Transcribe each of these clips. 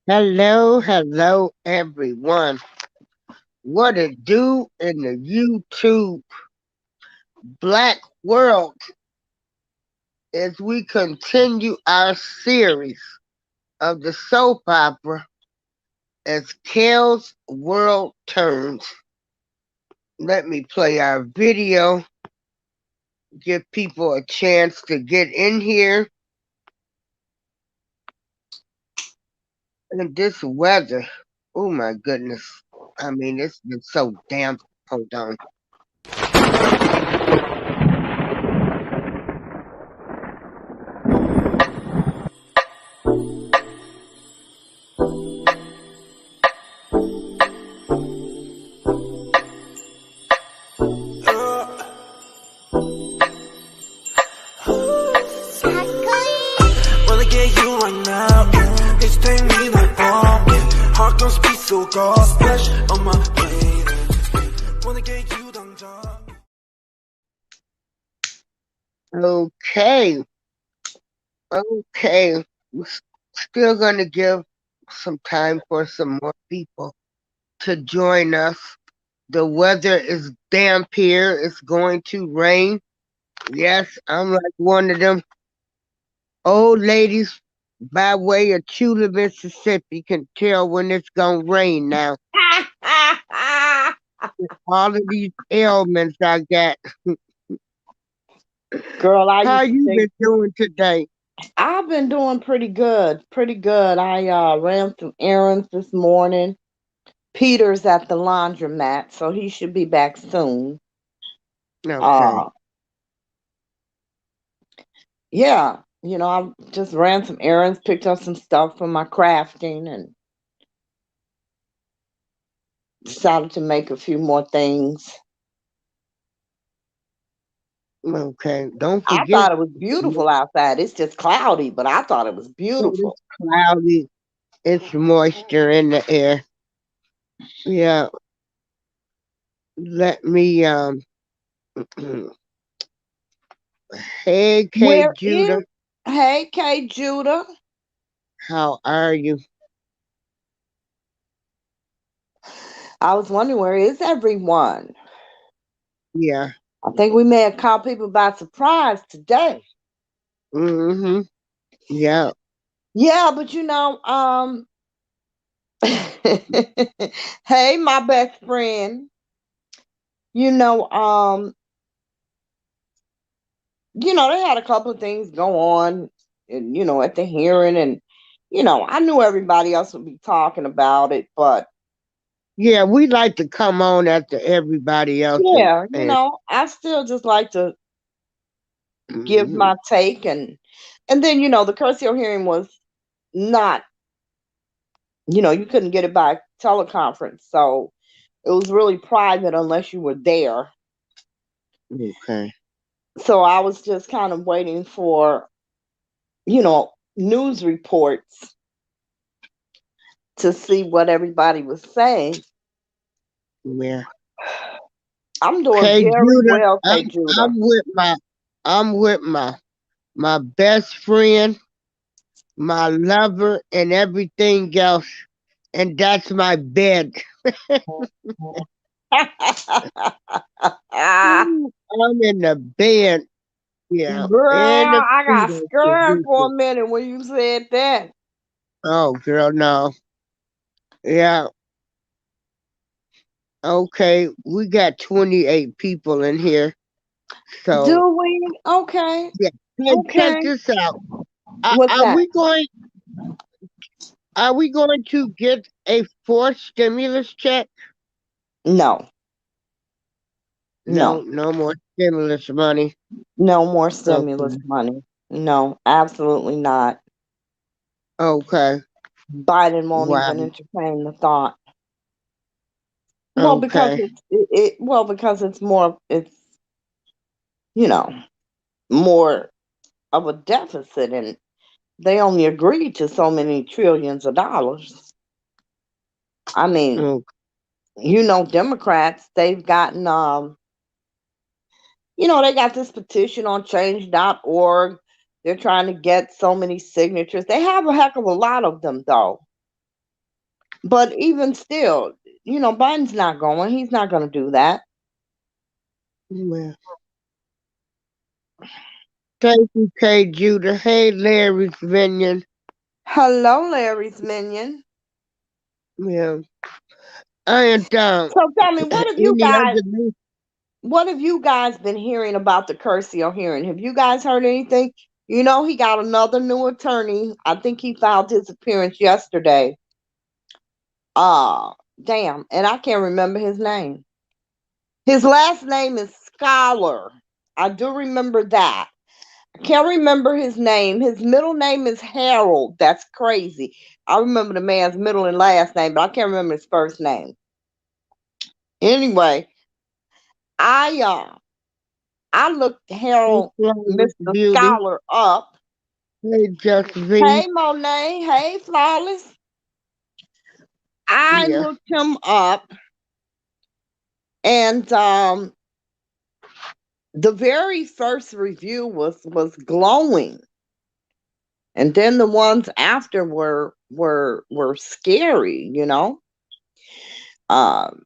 Hello, everyone. What it do in the YouTube Black world as we continue our series of the soap opera as Kell's World Turns. Let me play our video, give people a chance to get in here. And this weather, oh my goodness. I mean, it's been so damp. Hold on. Wanna get you right now, yeah. It's take me like bomb, yeah. Heart gon' speed so cold, splash on my plate. Wanna get you down, Okay. Okay. We're still going to give some time for some more people to join us. The weather is damp here. It's going to rain. Yes, I'm like one of them old ladies by way of Chula, Mississippi can tell when it's going to rain now. All of these ailments I got. Girl, I How used to you think been doing today? I've been doing pretty good, pretty good. I ran some errands this morning. Peter's at the laundromat, so he should be back soon. Okay. Uh, yeah, I just ran some errands, picked up some stuff for my crafting, and decided to make a few more things. Okay. Don't I forget, thought it was beautiful outside. It's just cloudy, but I thought it was beautiful. it's cloudy. It's moisture in the air. Yeah. Let me hey K Where Judah, is Hey, K Judah? how are you? I was wondering where is everyone? Yeah. I think we may have caught people by surprise today. Mm-hmm. Yeah. Yeah, but hey, my best friend. You know, um, they had a couple of things go on, and at the hearing, and I knew everybody else would be talking about it, but Yeah, we like to come on after everybody else yeah, and I still just like to give mhm. my take, and then the Curcio hearing was not, you couldn't get it by teleconference, so it was really private unless you were there. Okay. So I was just kind of waiting for, news reports to see what everybody was saying. Yeah. I'm doing K very Judah, well, I'm K Judah. I'm with my I'm with my best friend, my lover and everything else. And that's my bed. I'm in the bed. Yeah. Girl, And the I got freedom scared for position. a minute when you said that. Oh, girl, no. Yeah. Okay. We got 28 people in here. So, Do we? Okay. yeah. Hey, check Okay. this out. Are, What's are that? we going? Are we going to get a fourth stimulus check? No, No, no, no more stimulus money. no more Okay. stimulus money. No, absolutely not. Okay. Biden won't Wow. even entertain the thought. Well, because Okay. because it's you know more of a deficit, and they only agreed to so many trillions of dollars. I mean, Okay. Democrats, they've gotten they got this petition on change.org. They're trying to get so many signatures. They have a heck of a lot of them, though. But even still, Biden's not going. He's not going to do that. Well, thank you, K. Judah. Hey, Larry's Minion. Hello, Larry's minion. Yeah, I am down. So tell me, what have you Any guys other news? what have you guys been hearing about the Curcio hearing? Have you guys heard anything? He got another new attorney. I think he filed his appearance yesterday. Uh Damn, and I can't remember his name. His last name is Scholar. I do remember that. I can't remember his name. His middle name is Harold. That's crazy. I remember the man's middle and last name, but I can't remember his first name. Anyway, I uh I looked Hey, Harold, Flawless Mr. Beauty. Scholar, up. Hey, Just V. Hey Monet, hey Flawless. I Yeah. looked him up, and the very first review was glowing, and then the ones after were scary. Um,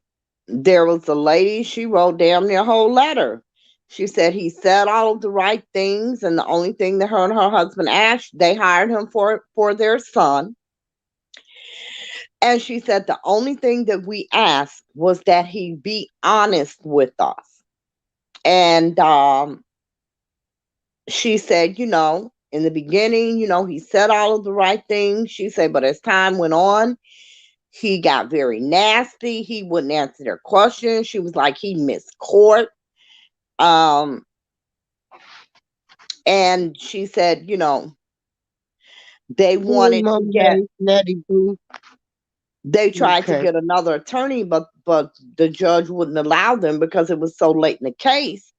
there was a lady, she wrote damn near a whole letter. She said he said all of the right things, and the only thing that her and her husband asked, they hired him for their son. And she said the only thing that we asked was that he be honest with us. And she said, in the beginning, he said all of the right things. She said, but as time went on, he got very nasty. He wouldn't answer their questions. She was like, he missed court. Um, and she said, they Hey, wanted to get, Monet, Nettie Boo. they tried to Okay. get another attorney, but the judge wouldn't allow them because it was so late in the case.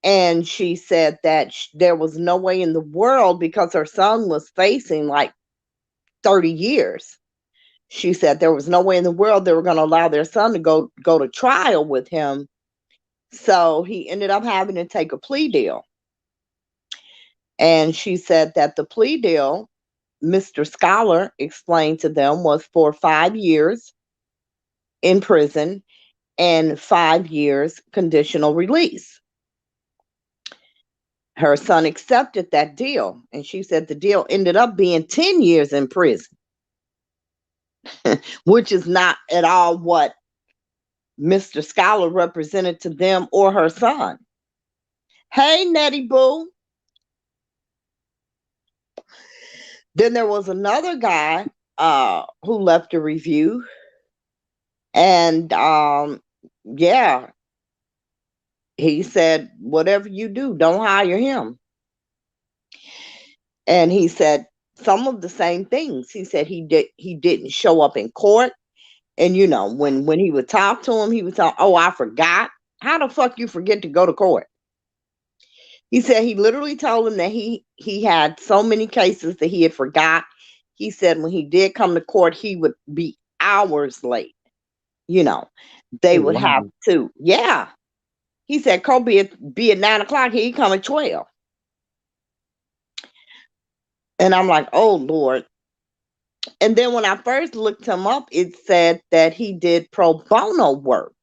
And she said that there was no way in the world, because her son was facing like 30 years. She said there was no way in the world they were going to allow their son to go to trial with him. So he ended up having to take a plea deal. And she said that the plea deal, Mr. Scholar explained to them, was for 5 years in prison and 5 years conditional release. Her son accepted that deal, and she said the deal ended up being 10 years in prison, which is not at all what Mr. Scholar represented to them or her son. Hey, Nettie Boo. Then there was another guy who left a review, and yeah, he said, whatever you do, don't hire him. And he said some of the same things. He said he didn't show up in court. And when he would talk to him, he would talk, oh, I forgot. How the fuck you forget to go to court? He said he literally told him that he had so many cases that he had forgot. He said when he did come to court, he would be hours late. You know, they Oh, would have wow. to, yeah. He said Kobe be at 9 o'clock. He come at 12. And I'm like, oh Lord. And then when I first looked him up, it said that he did pro bono work,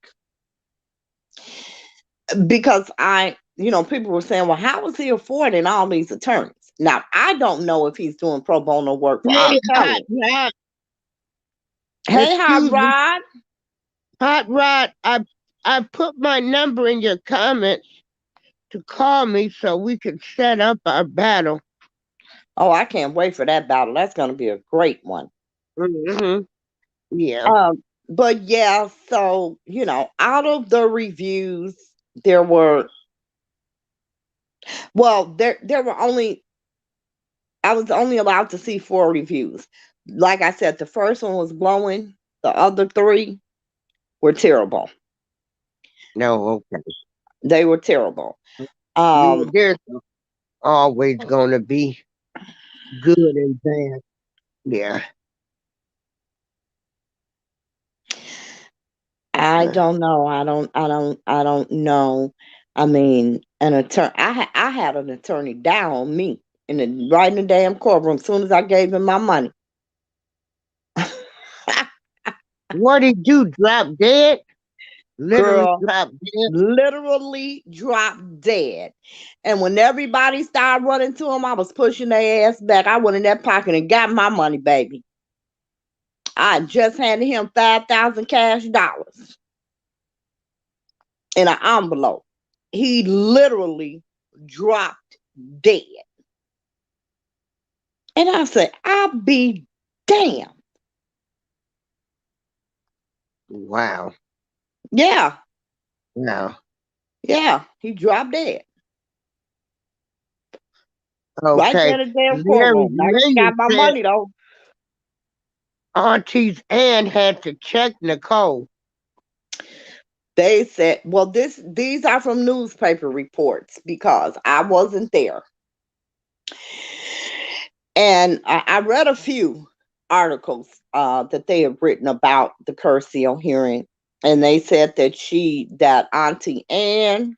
because people were saying, well, how is he affording all these attorneys? Now, I don't know if he's doing pro bono work for R. Hey, Hot Kelly. Rod. Hey, Hot Excuse me. Rod. Hot Rod, I put my number in your comments to call me so we can set up our battle. Oh, I can't wait for that battle. That's going to be a great one. Hmm. Yeah. But yeah, so, out of the reviews, there were, well, there were only, I was only allowed to see 4 reviews. Like I said, the first one was blowing. The other 3 were terrible. No, okay. They were terrible. Yeah, Um, there's always going to be good and bad. Yeah. I don't know. I don't know. I mean, an attorney. I had an attorney down on me. right in the damn courtroom. As soon as I gave him my money, What did you drop dead? Literally girl, drop dead? literally dropped dead. And when everybody started running to him, I was pushing their ass back. I went in that pocket and got my money, baby. I just handed him 5,000 cash dollars in an envelope. He literally dropped dead. And I said, I'll be damned. Wow. Yeah, Wow. yeah, he dropped dead. Right there Okay. in the damn Larry, courtroom. Now he Larry got my said money though. Auntie's Ann had to check Nicole. They said, well, these are from newspaper reports because I wasn't there. And I read a few articles that they have written about the Curcio hearing. And they said that Auntie Ann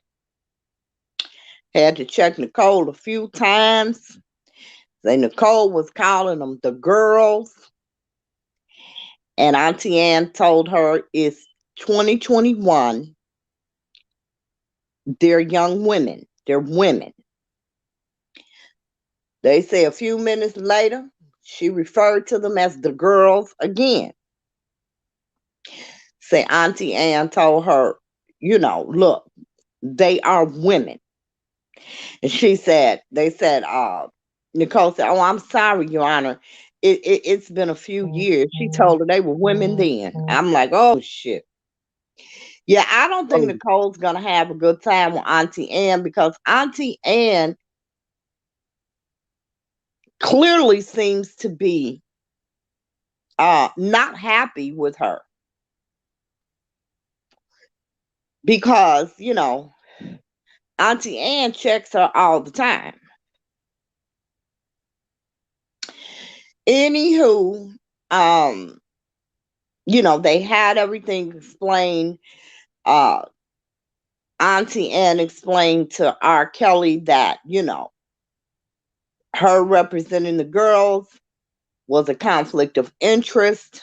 had to check Nicole a few times. Say Nicole was calling them the girls. And Auntie Ann told her it's 2021. They're young women. They're women. They say a few minutes later, she referred to them as the girls again. Say Auntie Ann told her, look, they are women. And they said, Nicole said, oh, I'm sorry, Your Honor. It's been a few years. She told her they were women then. I'm like, oh, shit. Yeah, I don't think Oh, Nicole's going to have a good time with Auntie Ann because Auntie Ann clearly seems to be not happy with her because, Auntie Ann checks her all the time. Anywho, um, they had everything explained. Uh, Auntie Ann explained to R. Kelly that, her representing the girls was a conflict of interest.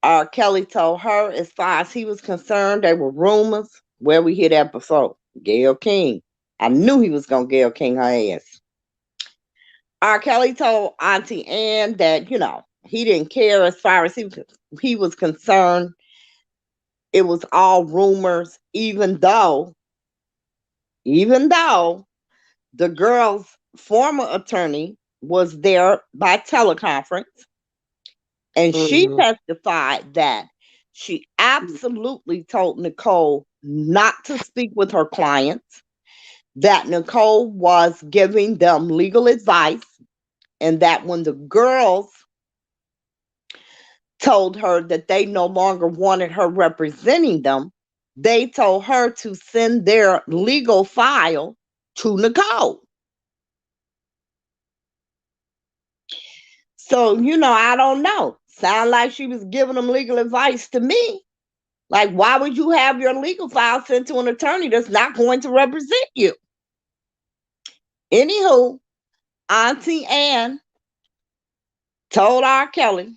R. Kelly told her, as far as he was concerned, they were rumors. Where we hear that before? Gayle King. I knew he was going to Gayle King her ass. R. Kelly told Auntie Ann that, he didn't care as far as he was concerned. It was all rumors, even though the girl's former attorney was there by teleconference, and she mhm. testified that she absolutely told Nicole not to speak with her clients, that Nicole was giving them legal advice, and that when the girls told her that they no longer wanted her representing them, they told her to send their legal file to Nicole. So, I don't know. Sound like she was giving them legal advice to me. Like, why would you have your legal file sent to an attorney that's not going to represent you? Anywho, Auntie Ann told R. Kelly,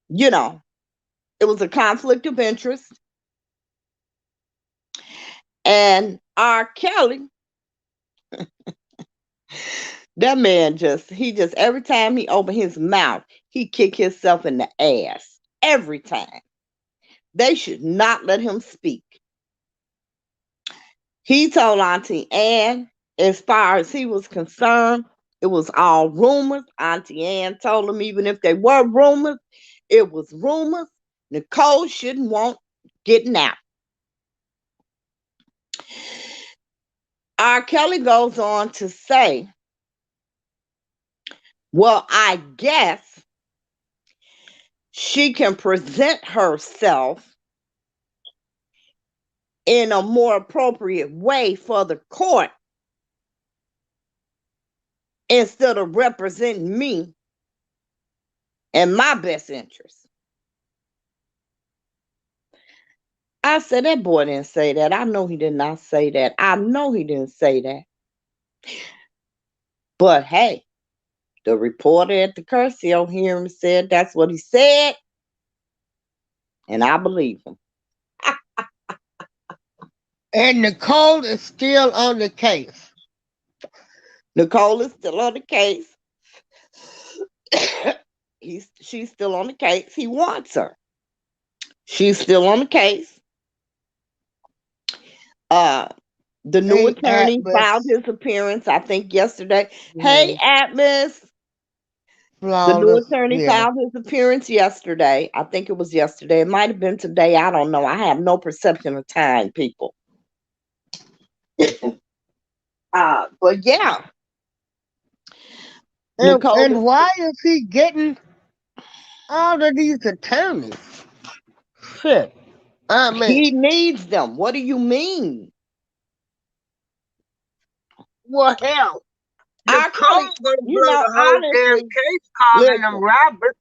you know, it was a conflict of interest. And R. Kelly, that man every time he opened his mouth, he kick himself in the ass. Every time. They should not let him speak. He told Auntie Ann, as far as he was concerned, it was all rumors. Auntie Ann told him even if they were rumors, it was rumors. Nicole shouldn't want getting out. R. Kelly goes on to say, well, I guess she can present herself in a more appropriate way for the court instead of representing me in my best interest. I said, that boy didn't say that. I know he did not say that. I know he didn't say that. But hey, the reporter at the Curcio hearing said that's what he said, and I believe him. And Nicole is still on the case. Nicole is still on the case. She's still on the case. He wants her. She's still on the case. Uh, the new Hey, attorney filed Atlas. his appearance, I think, yesterday. Hey, Yeah, Atlas. The new flawless. attorney Yeah. filed his appearance yesterday. I think it was yesterday. It might have been today. I don't know. I have no perception of time, people. But yeah, Nicole And why is he getting all of these attorneys? Shit. I mean, he needs them. What do you mean? well, hell, I Nicole couldn't, gonna you blow know, the whole damn honestly, case calling them listen. Robert.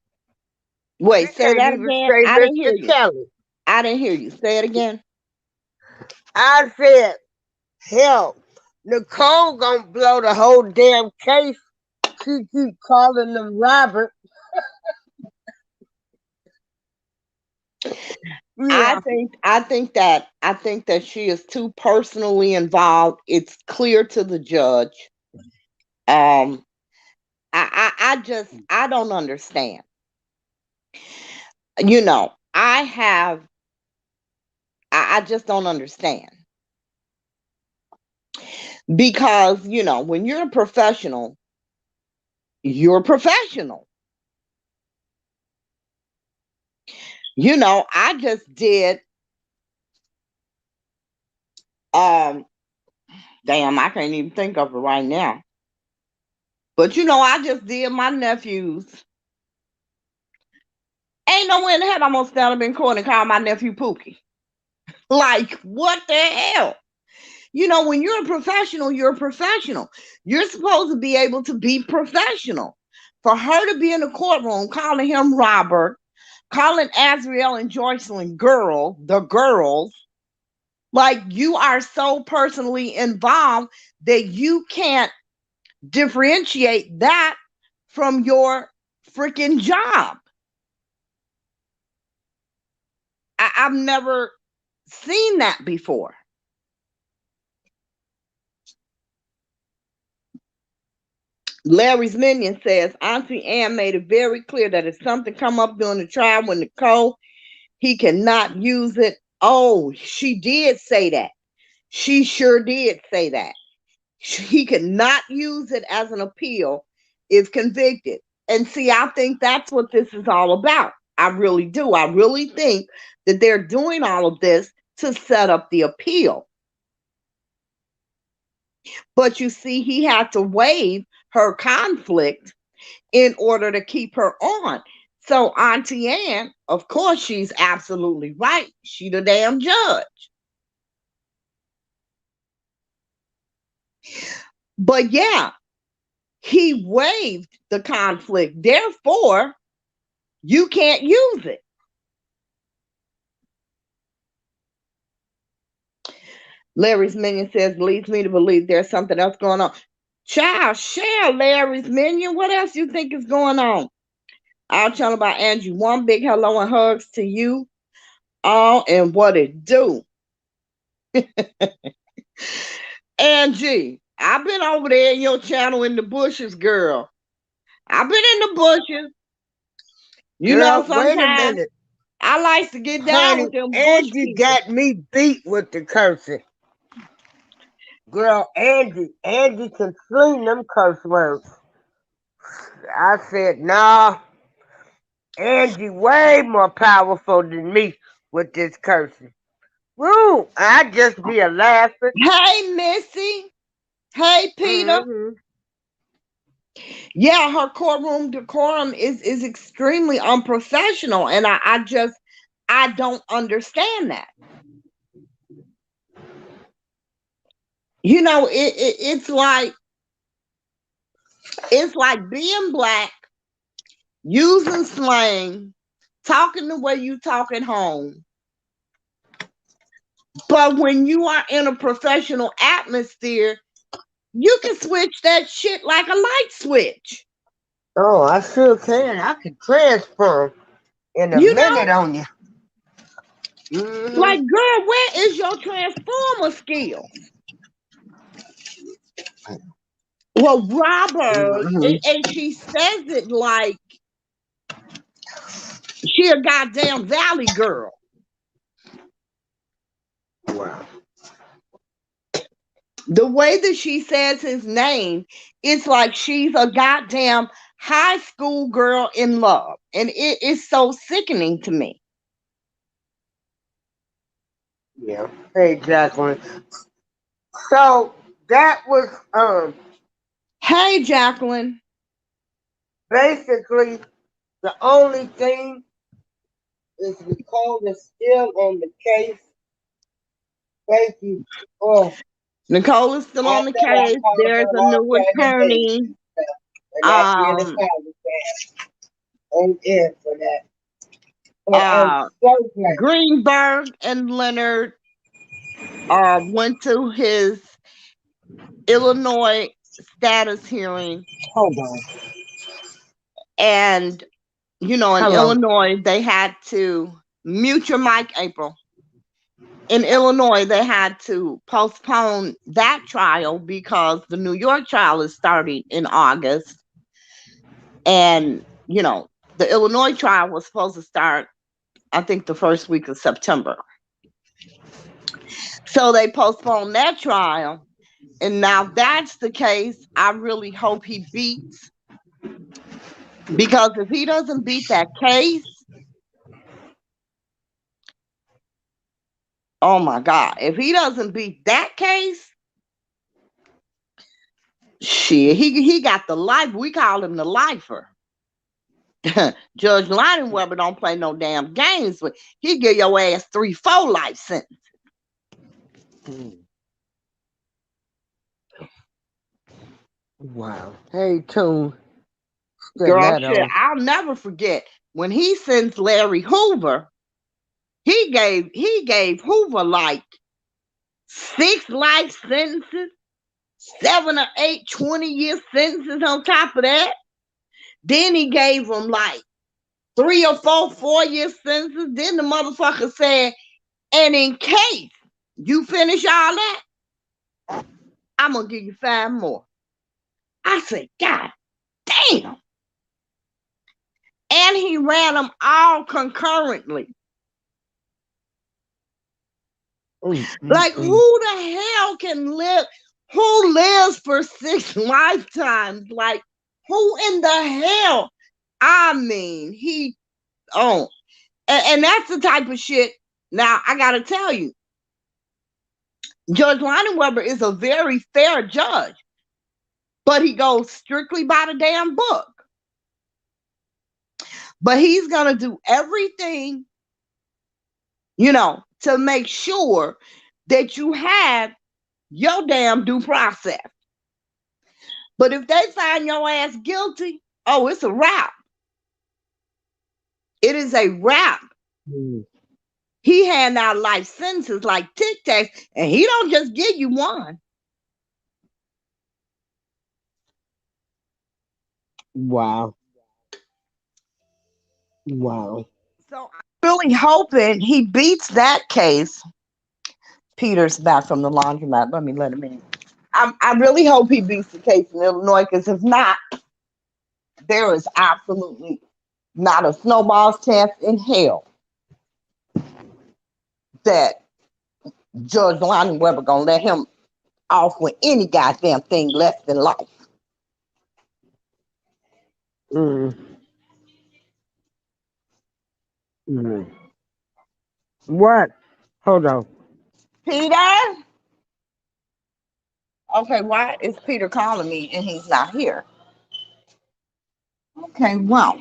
She Wait, say can't that even again. say I didn't hear Mr. you. Kelly. I didn't hear you. Say it again. I said, hell, Nicole gonna blow the whole damn case. She keep calling them Robert. Yeah. I think that she is too personally involved. It's clear to the judge. Um, I don't understand. You know, I just don't understand because when you're a professional, you're a professional. I just did. Um, damn, I can't even think of it right now. But I just did my nephew's. Ain't no way in the hell I'm gonna stand up in court and call my nephew Pookie. Like, what the hell? When you're a professional, you're a professional. You're supposed to be able to be professional. For her to be in the courtroom calling him Robert, calling Azriel and Joycelyn the girls, like you are so personally involved that you can't differentiate that from your freaking job. I've never seen that before. Larry's Minion says Auntie Ann made it very clear that if something come up during the trial with Nicole, he cannot use it. Oh, she did say that. She sure did say that. He cannot use it as an appeal if convicted. And see, I think that's what this is all about. I really do. I really think that they're doing all of this to set up the appeal. But you see, he had to waive her conflict in order to keep her on. So Auntie Ann, of course, she's absolutely right. She the damn judge. But yeah, he waived the conflict. Therefore, you can't use it. Larry's Minion says, leads me to believe there's something else going on. Child, share Larry's Minion. What else you think is going on? I'll tell about Angie. One big hello and hugs to you all and what it do. Angie, I've been over there in your channel in the bushes, girl. I've been in the bushes. Girl, wait a Sometimes minute. I like to get down Honey, with them bush Angie people. got me beat with the cursing. Girl, Angie can sling them curse words. I said, nah, Angie way more powerful than me with this cursing. Woo! I just be a laughing. Hey, Missy. Hey, Peter. Hmm. Yeah, her courtroom decorum is extremely unprofessional, and I don't understand that. It's like being black, using slang, talking the way you talk at home. But when you are in a professional atmosphere, You can switch that shit like a light switch. Oh, I sure can. I can transfer in a You know, minute on you. Hmm. like, girl, where is your transformer skill? Well, Robert, Hmm. and she says it like she a goddamn valley girl. Wow. The way that she says his name, it's like she's a goddamn high school girl in love. And it is so sickening to me. Yeah. Hey, Jacqueline. So that was Hey, Jacqueline. basically the only thing is Nicole is still on the case. Thank you. Oh, Nicole is still on the after I case. called There's her a all new kind of names attorney. and stuff, and I did Um, apologize on air for that. But I'm uh, so glad. Greenberg and Leonard went to his Illinois status hearing. Hold on. And, in Hello. Illinois, they had to mute your mic, April. In Illinois, they had to postpone that trial because the New York trial is starting in August. And, the Illinois trial was supposed to start, I think, the first week of September. So they postponed that trial. And now that's the case. I really hope he beats, because if he doesn't beat that case, oh my God, if he doesn't beat that case, shit, he got the life. We call him the lifer. Judge Weber don't play no damn games with. He give your ass 3, 4 life sentence. Wow. Hey, Tune. Setting Girl, that shit, on. I'll never forget when he sends Larry Hoover. He gave Hoover like 6 life sentences, 7 or 8 20-year sentences on top of that. Then he gave him like 3 or 4 4-year sentences. Then the motherfucker said, and in case you finish all that, I'm gonna give you 5 more. I said, God damn. And he ran them all concurrently. Mm, mm, Like, mm. who the hell can live? Who lives for 6 lifetimes? Like, who in the hell? I mean, oh, and that's the type of shit. Now, I gotta tell you, Judge Weber is a very fair judge, but he goes strictly by the damn book. But he's gonna do everything, to make sure that you have your damn due process. But if they find your ass guilty, oh, it's a wrap. It is a wrap. Mm. He hand out life sentences like Tic Tacs, and he don't just give you one. Wow. Wow. So I'm really hoping he beats that case. Peter's back from the laundromat. Let me let him in. I really hope he beats the case in Illinois, because if not, there is absolutely not a snowball's chance in hell that Judge Lonnie Weber gonna let him off with any goddamn thing left in life. Mm. Mm. What? Hold on. Peter? Okay, why is Peter calling me and he's not here? Okay, well.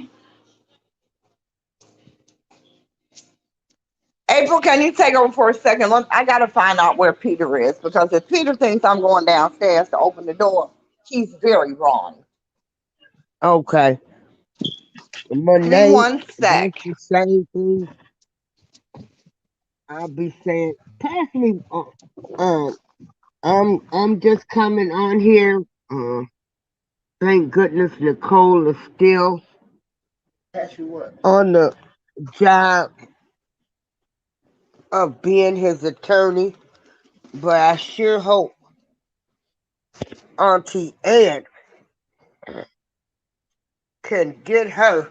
April, can you take over for a second? I gotta find out where Peter is, because if Peter thinks I'm going downstairs to open the door, he's very wrong. Okay. Give me Monet, one that's sec. the same thing I'll be saying. Pass me. I'm just coming on here. Thank goodness Nicole is still on the job of being his attorney, but I sure hope Auntie Ann can get her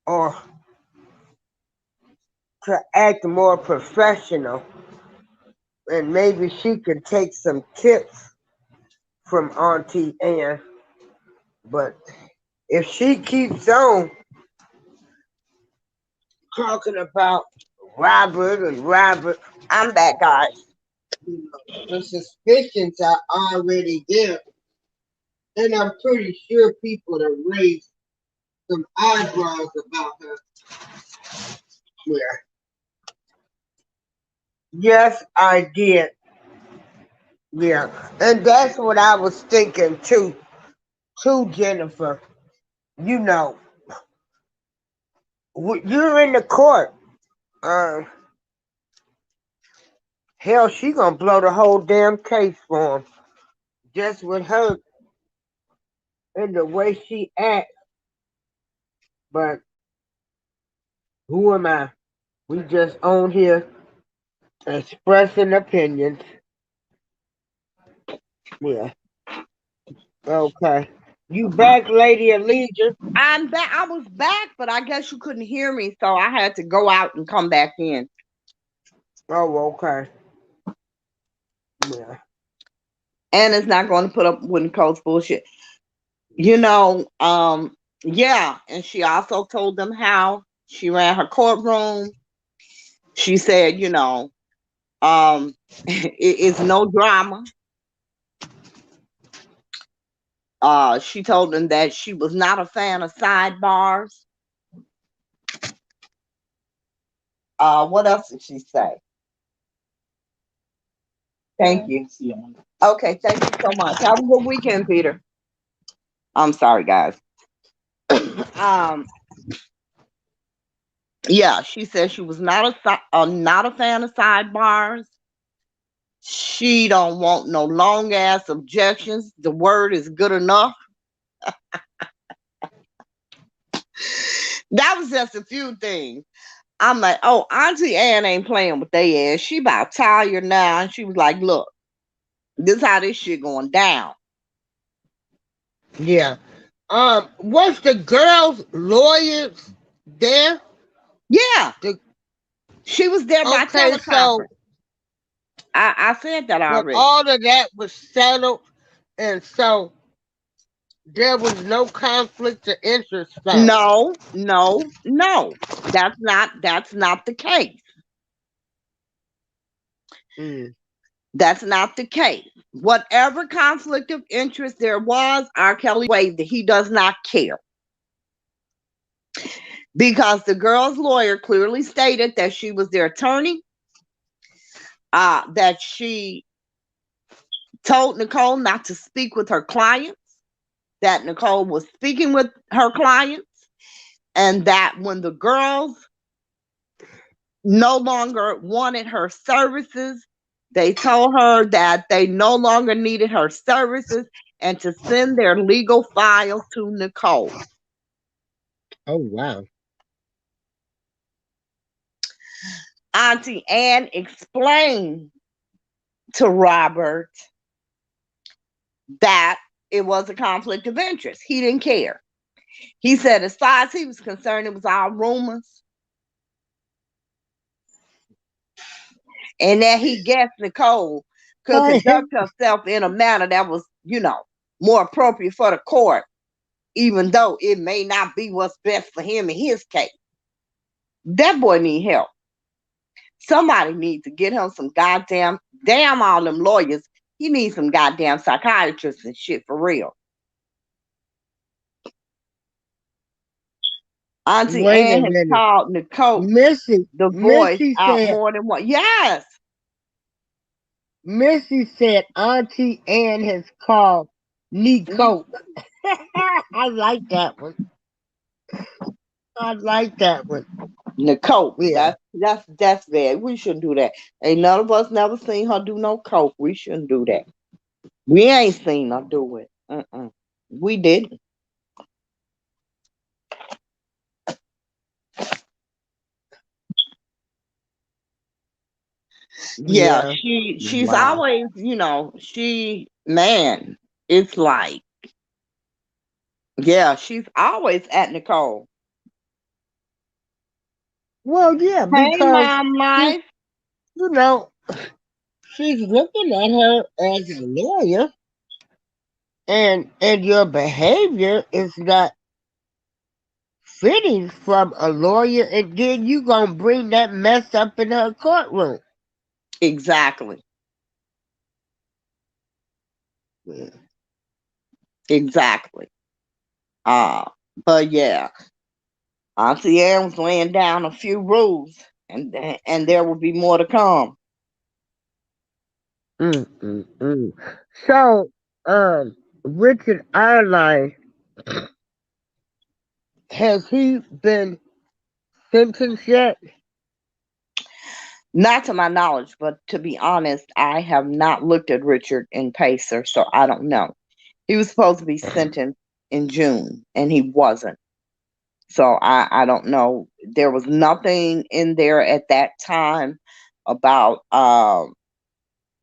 or to act more professional, and maybe she can take some tips from Auntie Ann. But if she keeps on talking about Robert and Robert, I'm back, guys. the suspicions are already there, and I'm pretty sure people have raised some eyebrows about her. Yeah. Yes, I did. Yeah, and that's what I was thinking too. To Jennifer, you know, you're in the court. Uh, hell, she gonna blow the whole damn case for him just with her and the way she acts. But who am I? We just on here expressing opinions. Yeah. Okay. You back, Lady Allegiance? I'm back. I was back, but I guess you couldn't hear me, so I had to go out and come back in. Oh, okay. Yeah. And it's not going to put up with Nicole's bullshit. You know, yeah. And she also told them how she ran her courtroom. She said, it's no drama. She told them that she was not a fan of sidebars. What else did she say? Thank you. Okay, thank you so much. Have a good weekend, Peter. I'm sorry, guys. um, yeah, she said she was not a fan of sidebars. She don't want no long ass objections. The word is good enough. That was just a few things. I'm like, oh, Auntie Ann ain't playing with they ass. She about tired now. And she was like, look, this how this shit going down. Yeah. Was the girls lawyers there? Yeah. The, She was there by okay, so teleconference. I said that but already. all of that was settled, and so there was no conflict of interest found. No, no, no. That's not the case. Mm. That's not the case. Whatever conflict of interest there was, R. Kelly waived it. He does not care. Because the girl's lawyer clearly stated that she was their attorney, that she told Nicole not to speak with her clients, that Nicole was speaking with her clients, and that when the girls no longer wanted her services, they told her that they no longer needed her services and to send their legal files to Nicole. Oh wow. Auntie Ann explained to Robert that it was a conflict of interest. He didn't care. He said, as far as he was concerned, it was all rumors. And that he guessed Nicole could conduct herself in a manner that was, more appropriate for the court, even though it may not be what's best for him in his case. That boy need help. Somebody needs to get him some damn all them lawyers. He needs some goddamn psychiatrists and shit for real. Auntie Wait a Ann has minute. called Nicole Missy the voice Missy out said more than one. Yes. Missy said Auntie Ann has called Nico. I like that one. I like that one. Coke. Yeah, That's bad. We shouldn't do that. Ain't none of us never seen her do no coke. We shouldn't do that. We ain't seen her do it. We didn't. Yeah, yeah. she's Wow. always, she man, it's like, yeah, she's always at Nicole. Well, yeah, Hey, because mom, she, life. you know, she's looking at her as a lawyer, and your behavior is not fitting from a lawyer, and then you gonna bring that mess up in her courtroom. Exactly, Yeah. exactly. Uh, but yeah, Auntie Ann was laying down a few rules, and there will be more to come. Mm. So, Richard Airline, has he been sentenced yet? Not to my knowledge, but to be honest, I have not looked at Richard and Pacer, so I don't know. He was supposed to be sentenced in June, and he wasn't. So I don't know. There was nothing in there at that time about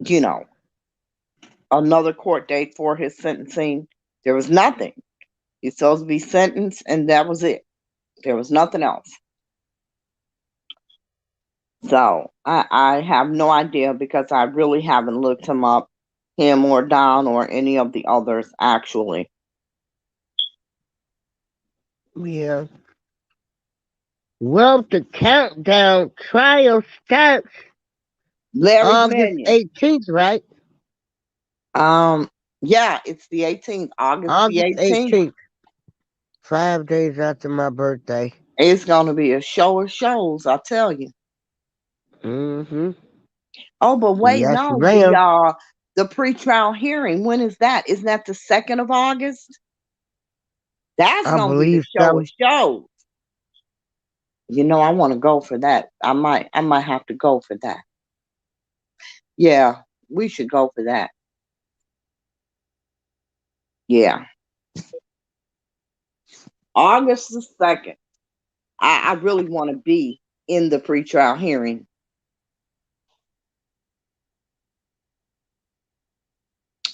you know, another court date for his sentencing. There was nothing. He's supposed to be sentenced, and that was it. There was nothing else. So I have no idea because I really haven't looked him up, him or Don or any of the others actually. Yeah. Well, the countdown trial starts Larry August Manion. 18th, right? Um, yeah, it's the 18th, August the August 18th. 18th, 5 days after my birthday. It's gonna be a show of shows, I tell you. Mm-hmm. Oh, but wait, Yes, no, ma'am. the pretrial hearing. When is that? Isn't that the 2nd of August? That's I gonna be the believe show of so. shows. I want to go for that. I might have to go for that. Yeah, we should go for that. Yeah, August the 2nd. I really want to be in the pretrial hearing.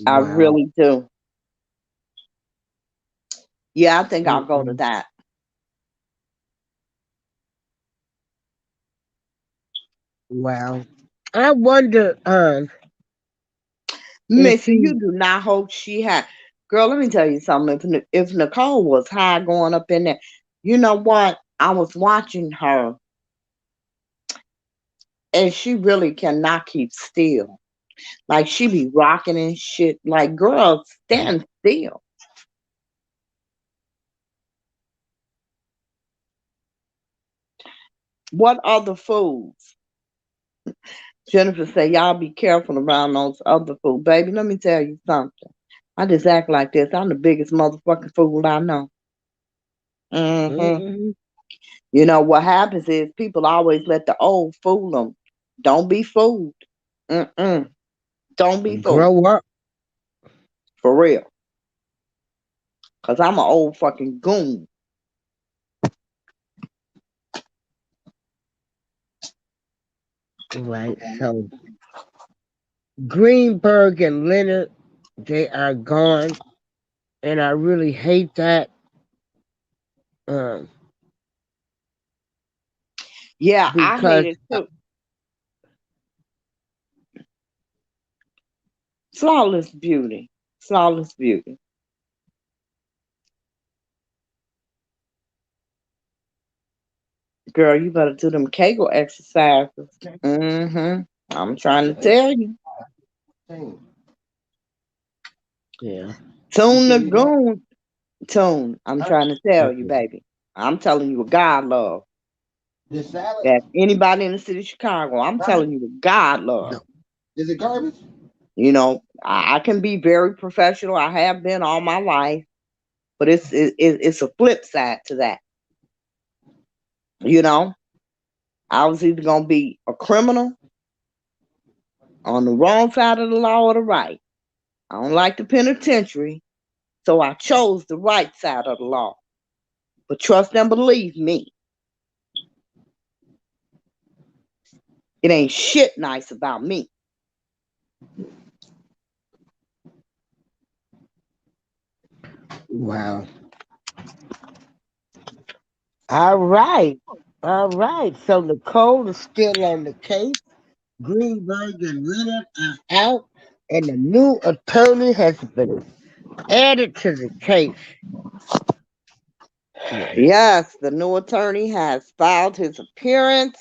I Wow. really do. Yeah, I think I'll go to Mm-mm. that. Wow. I wonder, if Missy, he, you do not hope she had. Girl, let me tell you something. If Nicole was high going up in there, you know what? I was watching her, and she really cannot keep still. Like she be rocking and shit. Like, girl, stand still. What other foods? Jennifer said, y'all be careful around those other foods. Baby, let me tell you something. I just act like this. I'm the biggest motherfucking fool I know. Hmm. mm-mm, What happens is people always let the old fool them. Don't be fooled. Mm-mm. Don't be fooled. grow up. For real. Because I'm an old fucking goon. Right. So Greenberg and Leonard, they are gone, and I really hate that. Um, Yeah, I hate because it too. Flawless beauty. Flawless beauty. Girl, you better do them Kegel exercises. Mm-hmm. I'm trying to tell you. yeah. Tune the goon. Tune. I'm trying to tell you, baby. I'm telling you what God love. That anybody in the city of Chicago, I'm telling you what God love. I can be very professional. I have been all my life, but it's a flip side to that. You know. I was either going to be a criminal on the wrong side of the law or the right. I don't like the penitentiary, so I chose the right side of the law. But trust and believe me, it ain't shit nice about me. Wow. All right. All right. So Nicole is still on the case. Greenberg and Renner are out, and a new attorney has been added to the case. Yeah. Yes, the new attorney has filed his appearance.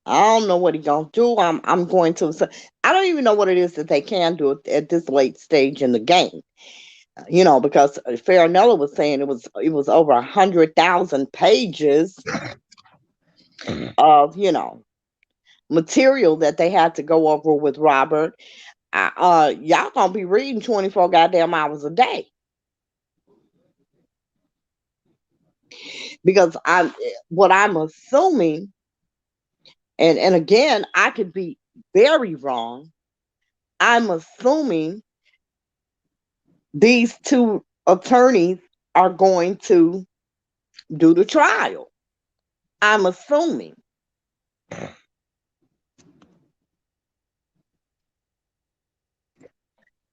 I don't know what he's gonna do. I'm going to. I don't even know what it is that they can do at this late stage in the game. Because Farinella was saying it was over 100,000 pages of material that they had to go over with Robert. Y'all gonna be reading 24 goddamn hours a day because I'm assuming, and again I could be very wrong. I'm assuming these two attorneys are going to do the trial. I'm assuming.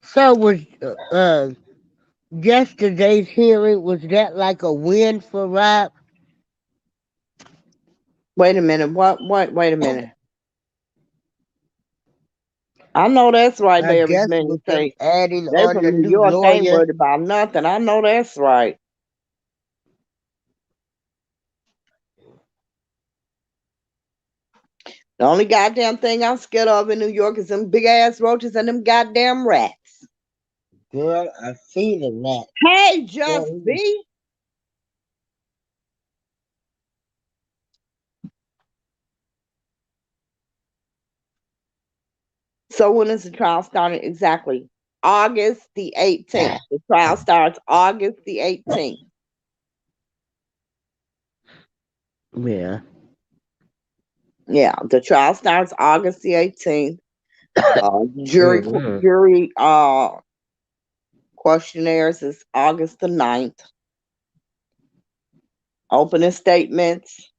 So was yesterday's hearing, was that like a win for Rob? Wait a minute. What? Wait a minute. I know that's right, I Larry's guess men with them say adding they on from the New new York. They ain't lawyer. worried about nothing. I know that's right. The only goddamn thing I'm scared of in New York is them big ass roaches and them goddamn rats. Girl, I seen a rat. Hey, Girl, Just he was B. So when is the trial starting exactly? August the 18th. The trial starts August the 18th. yeah. Yeah, the trial starts August the 18th. Hmm. Jury questionnaires is August the 9th. Opening statements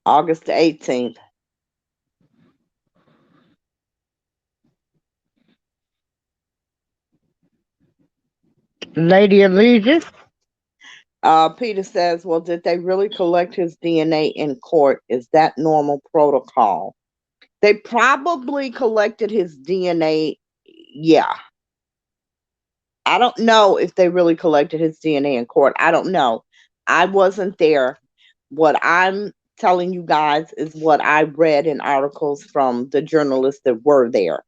August the 18th. Lady Allegiance? Peter says, well, did they really collect his DNA in court? Is that normal protocol? They probably collected his DNA. Yeah. I don't know if they really collected his DNA in court. I don't know. I wasn't there. What I'm telling you guys is what I read in articles from the journalists that were there.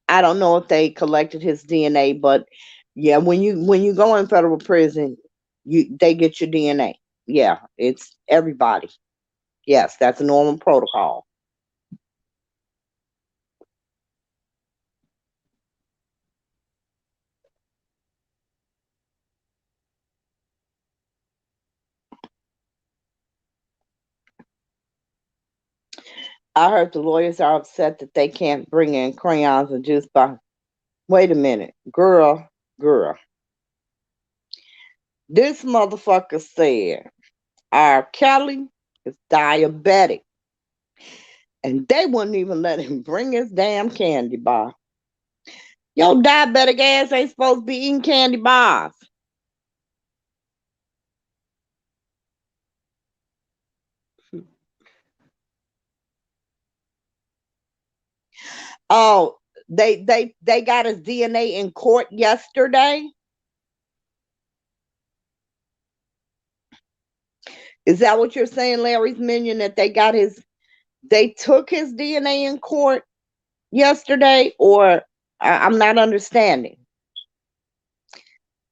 I don't know if they collected his DNA, but yeah, when you go in federal prison, they get your DNA. Yeah, it's everybody. Yes, that's a normal protocol. I heard the lawyers are upset that they can't bring in crayons and juice box. Wait a minute, girl. This motherfucker said R. Kelly is diabetic, and they wouldn't even let him bring his damn candy bar. Yo, diabetic ass ain't supposed to be eating candy bars. Oh, they got his DNA in court yesterday. Is that what you're saying, Larry's Minion? That they took his DNA in court yesterday, or I'm not understanding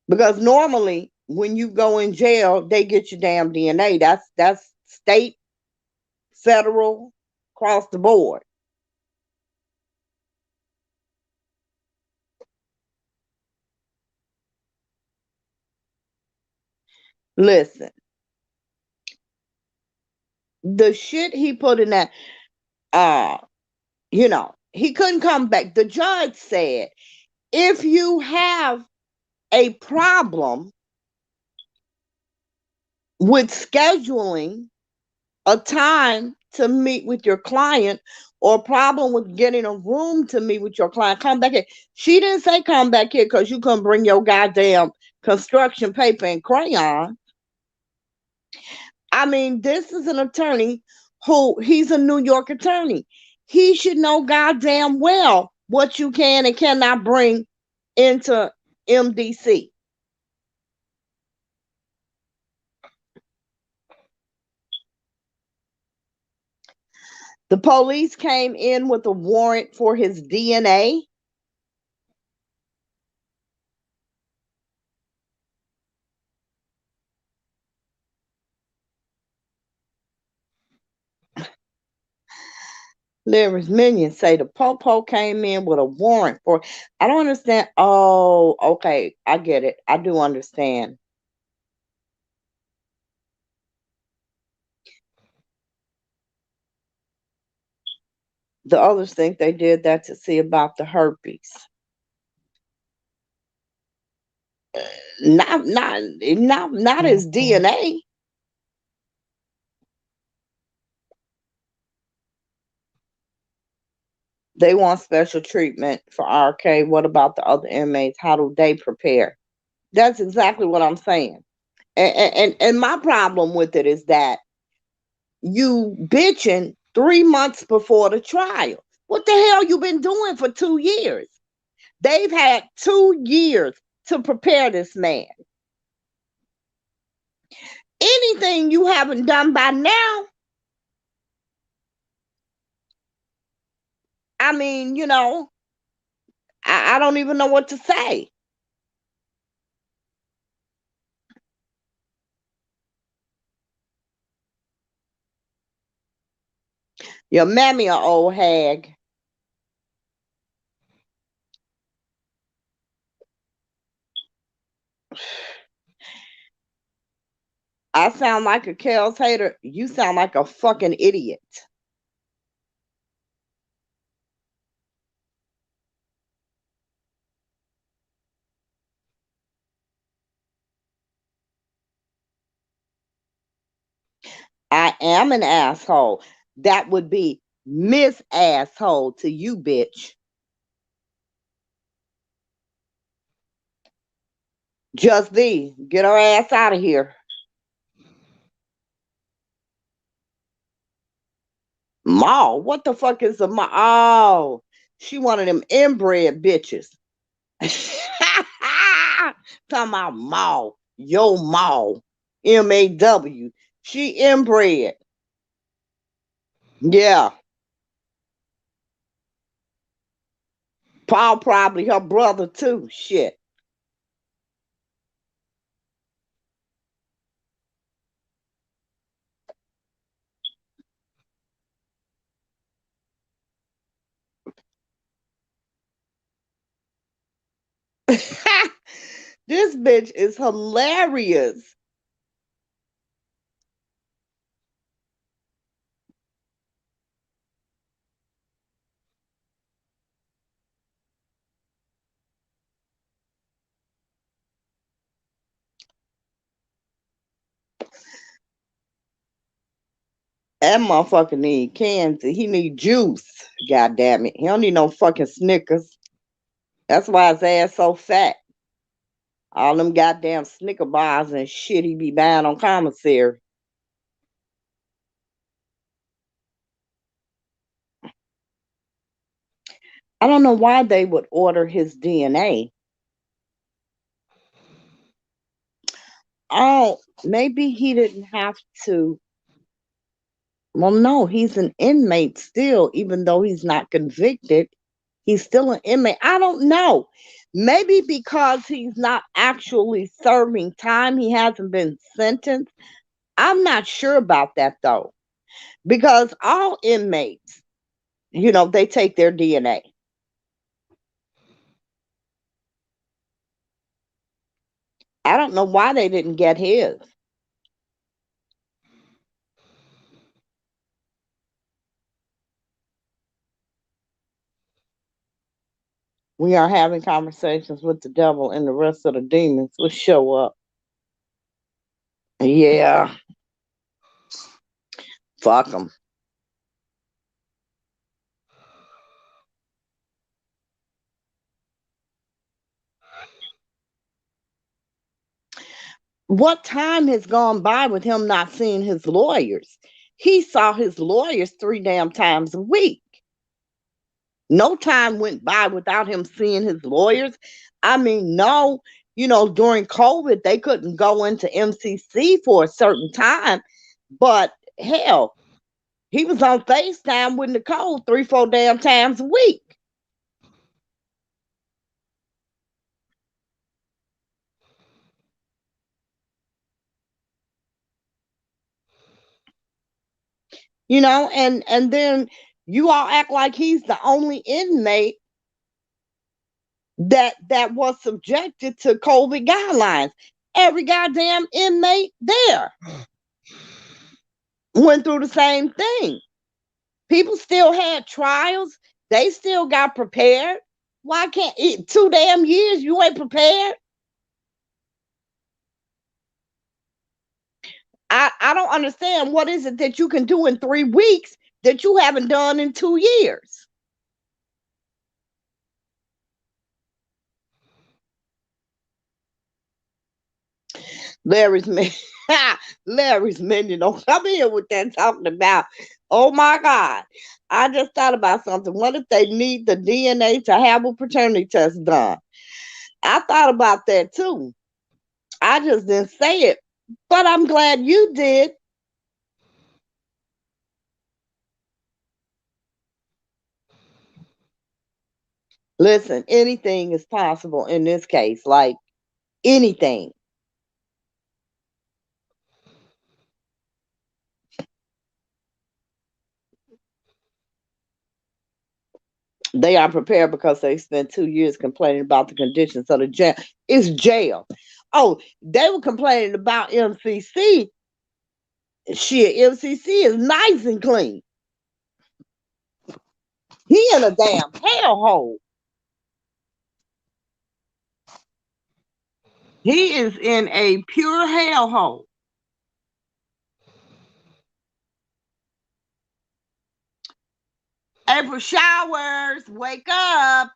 because normally when you go in jail, they get your damn DNA. That's state, federal, across the board. Listen, The shit he put in that, uh, he couldn't come back. The judge said, if you have a problem with scheduling a time to meet with your client or a problem with getting a room to meet with your client, come back here. She didn't say come back here because you couldn't bring your goddamn construction paper and crayon. I mean, this is an attorney he's a New York attorney. He should know goddamn well what you can and cannot bring into MDC. The police came in with a warrant for his DNA. Larry's minions say the Popo came in with a warrant for. I don't understand. Oh, okay. I get it. I do understand. The others think they did that to see about the herpes. Not his DNA. They want special treatment for RK. What about the other inmates? How do they prepare? That's exactly what I'm saying. And my problem with it is that you bitching 3 months before the trial. What the hell you been doing for 2 years? They've had 2 years to prepare this man. Anything you haven't done by now, I mean, I don't even know what to say. Your mammy, a old hag. I sound like a Kellz hater. You sound like a fucking idiot. I am an asshole. That would be Miss Asshole to you, bitch. Just thee. Get her ass out of here. Maul. What the fuck is a maul? Oh, she one of them inbred bitches. Talking about maul. Yo maul. MAW. She inbred. Yeah. Paul probably her brother too. Shit. This bitch is hilarious. That motherfucker need cans. He need juice. God damn it. He don't need no fucking Snickers. That's why his ass so fat. All them goddamn Snicker bars and shit he be buying on commissary. I don't know why they would order his DNA. Oh, maybe he didn't have to. Well, no, he's an inmate still, even though he's not convicted. He's still an inmate. I don't know. Maybe because he's not actually serving time, he hasn't been sentenced. I'm not sure about that though, because all inmates, they take their DNA. I don't know why they didn't get his. We are having conversations with the devil, and the rest of the demons will show up. Yeah, fuck them. What time has gone by with him not seeing his lawyers? He saw his lawyers 3 damn times a week. No time went by without him seeing his lawyers. I mean, no, during COVID, they couldn't go into MCC for a certain time, but hell, he was on FaceTime with Nicole 3, 4 damn times a week. And then you all act like he's the only inmate that was subjected to COVID guidelines. Every goddamn inmate there went through the same thing. People still had trials. They still got prepared. Why can't it 2 damn years you ain't prepared? I don't understand. What is it that you can do in 3 weeks that you haven't done in 2 years? Larry's man, Larry's minion don't come here with that talking about. Oh my God! I just thought about something. What if they need the DNA to have a paternity test done? I thought about that too. I just didn't say it, but I'm glad you did. Listen, anything is possible in this case. Like anything. They are prepared because they spent 2 years complaining about the conditions of the jail. It's jail. Oh, they were complaining about MCC. Shit, MCC is nice and clean. He in a damn hellhole. He is in a pure hellhole. April Showers, wake up.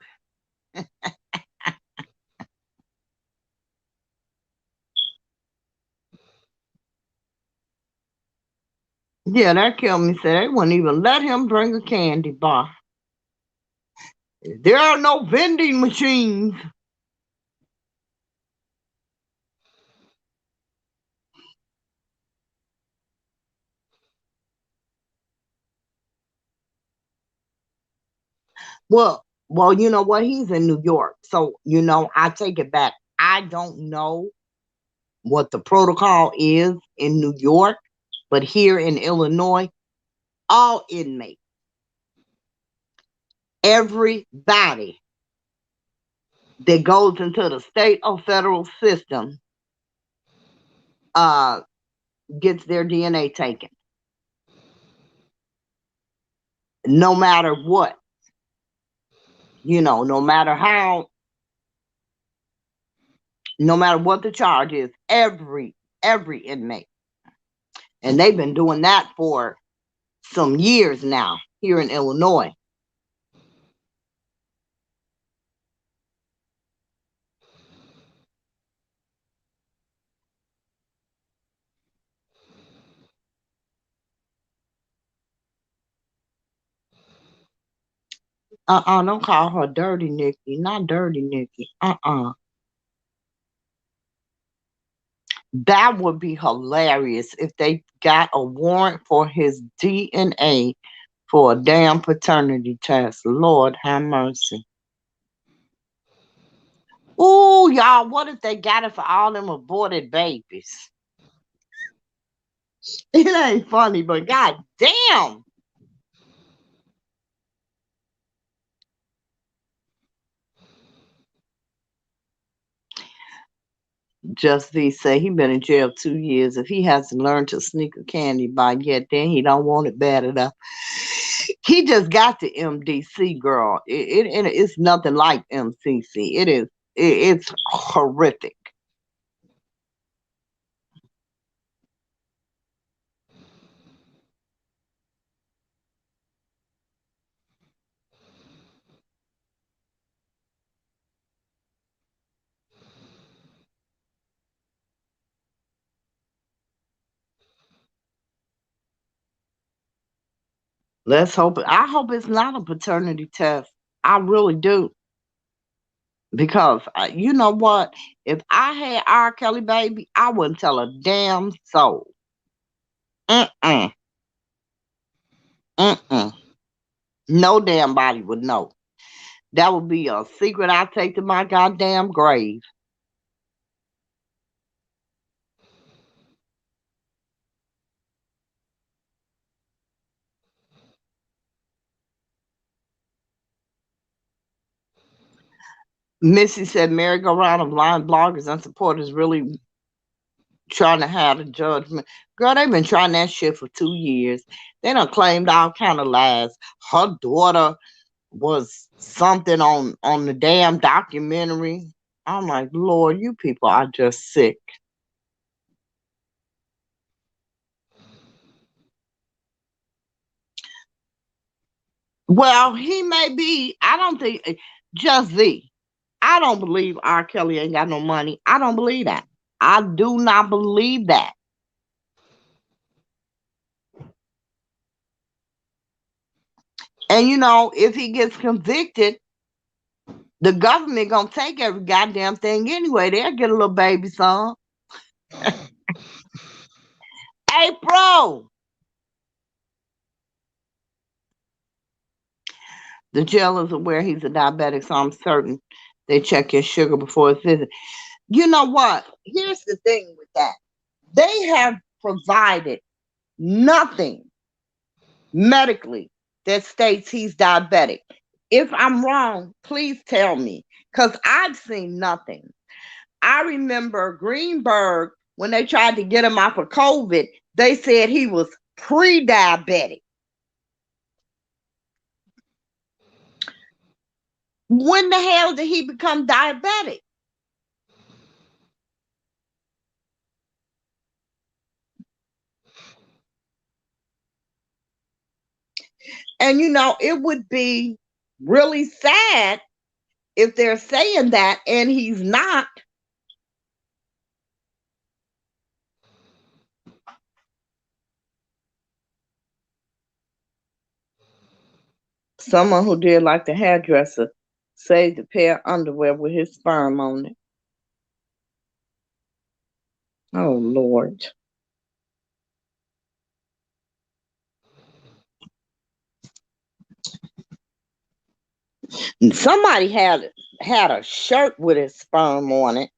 Yeah, that killed me. Said they wouldn't even let him bring a candy bar. There are no vending machines. Well, you know what? He's in New York. So, I take it back. I don't know what the protocol is in New York, but here in Illinois, all inmates, everybody that goes into the state or federal system uh, gets their DNA taken, no matter what. No matter how, no matter what the charge is, every inmate. And they've been doing that for some years now here in Illinois. Don't call her Dirty Nikki. Not Dirty Nikki. That would be hilarious if they got a warrant for his DNA for a damn paternity test. Lord have mercy. Ooh, y'all, what if they got it for all them aborted babies? It ain't funny, but god damn. Just V say he been in jail 2 years. If he hasn't learned to sneak a candy by yet, then he don't want it bad enough. He just got the MDC, girl. It's nothing like MCC. It's horrific. Let's hope. I hope it's not a paternity test. I really do. Because you know what? If I had R. Kelly baby, I wouldn't tell a damn soul. Mm-mm. Mm-mm. No damn body would know. That would be a secret I take to my goddamn grave. Missy said merry-go-round of lying bloggers and supporters really trying to have a judgment. Girl, they've been trying that shit for 2 years. They done claimed all kind of lies. Her daughter was something on the damn documentary. I'm like, Lord, you people are just sick. Well, he may be. I don't think just Z. I don't believe R. Kelly ain't got no money. I don't believe that. I do not believe that. And you know, if he gets convicted, the government gonna take every goddamn thing anyway. They'll get a little baby son. April. The jail is aware he's a diabetic, so I'm certain they check his sugar before his visit. You know what? Here's the thing with that. They have provided nothing medically that states he's diabetic. If I'm wrong, please tell me, because I've seen nothing. I remember Greenberg, when they tried to get him off of COVID, they said he was pre diabetic. When the hell did he become diabetic? And you know, it would be really sad if they're saying that and he's not. Someone who did like the hairdresser saved a pair of underwear with his sperm on it. Oh Lord. And somebody had a shirt with his sperm on it.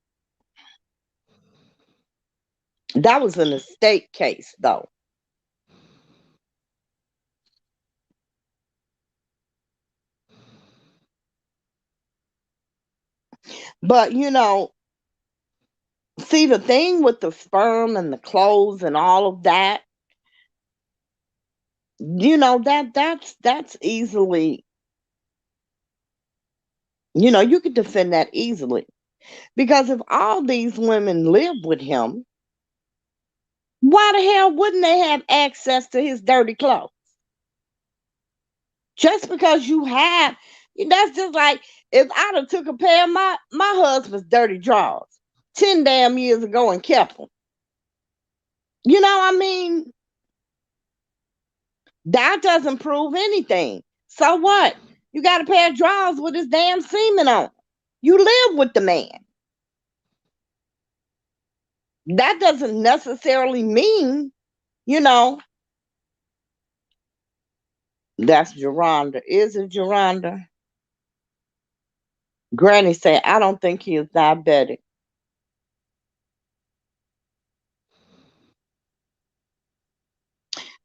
That was an estate case though. But you know, see the thing with the sperm and the clothes and all of that, you know, that's easily, you know, you could defend that easily. Because if all these women live with him, why the hell wouldn't they have access to his dirty clothes? Just because you have, that's just like if I'd have took a pair of my husband's dirty drawers 10 damn years ago and kept them. You know what I mean? That doesn't prove anything. So what? You got a pair of drawers with his damn semen on. You live with the man. That doesn't necessarily mean, you know, that's Geronda. Is it Geronda? Granny said, I don't think he is diabetic.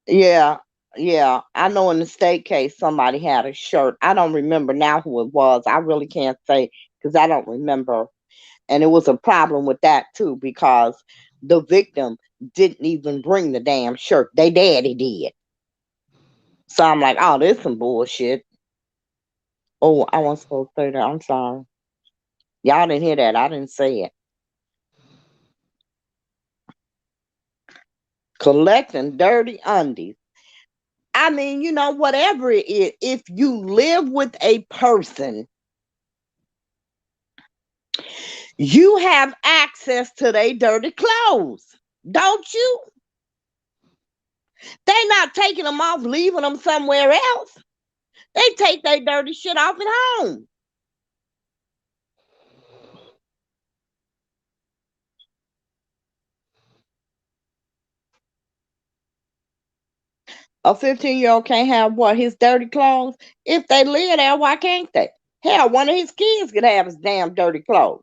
Yeah, yeah. I know in the state case somebody had a shirt. I don't remember now who it was. I really can't say because I don't remember. And it was a problem with that too because the victim didn't even bring the damn shirt. They daddy did. So I'm like, oh, this some bullshit. Oh, I wasn't supposed to say that. I'm sorry. Y'all didn't hear that. I didn't say it. Collecting dirty undies. I mean, whatever it is, if you live with a person, you have access to their dirty clothes, don't you? They not taking them off, leaving them somewhere else. They take their dirty shit off at home. A 15-year-old can't have what? His dirty clothes? If they live there, why can't they? Hell, one of his kids could have his damn dirty clothes.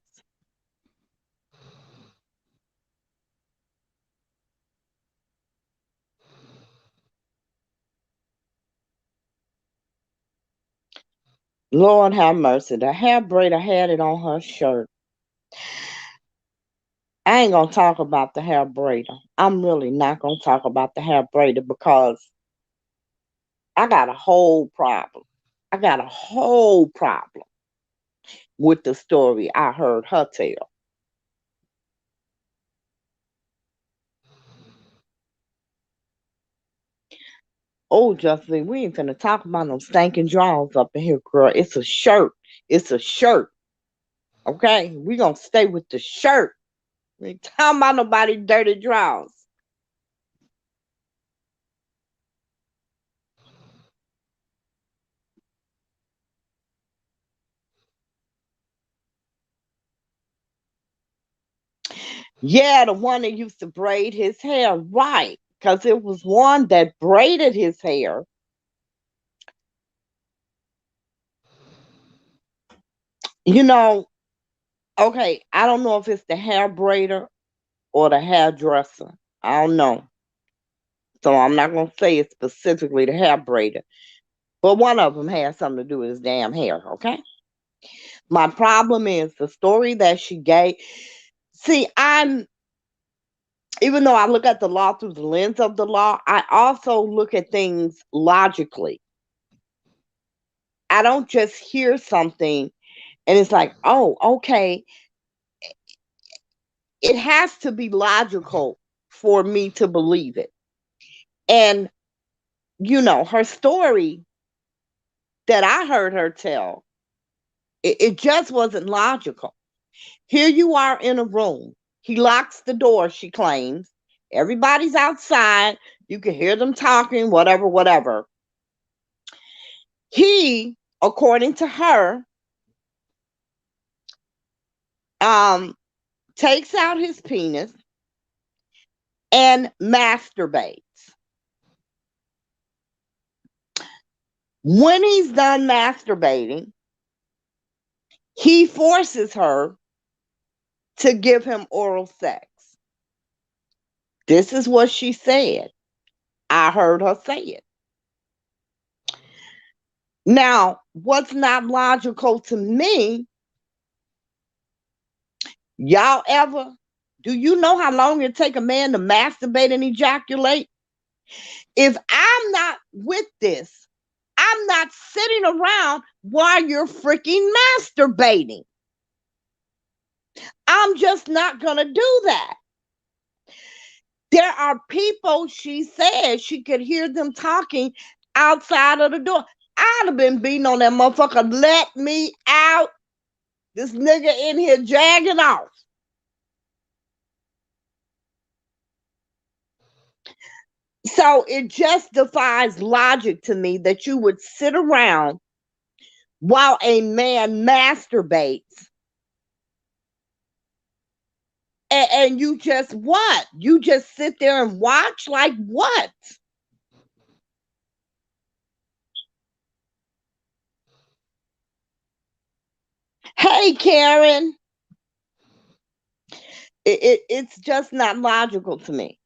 Lord have mercy. The hair braider had it on her shirt. I ain't gonna talk about the hair braider. I'm really not gonna talk about the hair braider because I got a whole problem. I got a whole problem with the story I heard her tell. Oh, Justine, we ain't finna talk about no stinking drawers up in here, girl. It's a shirt. It's a shirt. Okay? We gonna stay with the shirt. We ain't talking about nobody dirty drawers. Yeah, the one that used to braid his hair, right? Because it was one that braided his hair. You know, okay, I don't know if it's the hair braider or the hairdresser. I don't know. So I'm not going to say it's specifically the hair braider. But one of them has something to do with his damn hair, okay? My problem is the story that she gave. See, even though I look at the law through the lens of the law, I also look at things logically. I don't just hear something and it's like, oh, okay. It has to be logical for me to believe it. And, her story that I heard her tell, it just wasn't logical. Here you are in a room. He locks the door, she claims. Everybody's outside. You can hear them talking, whatever, whatever. He, according to her, um, takes out his penis and masturbates. When he's done masturbating, he forces her to give him oral sex. This is what she said. I heard her say it. Now, what's not logical to me, y'all ever, do you know how long it take a man to masturbate and ejaculate? If I'm not with this, I'm not sitting around while you're freaking masturbating. I'm just not going to do that. There are people, she said, she could hear them talking outside of the door. I'd have been beating on that motherfucker. Let me out. This nigga in here jagging off. So it just defies logic to me that you would sit around while a man masturbates and you just what? You just sit there and watch? Like what? Hey, Karen. It's just not logical to me.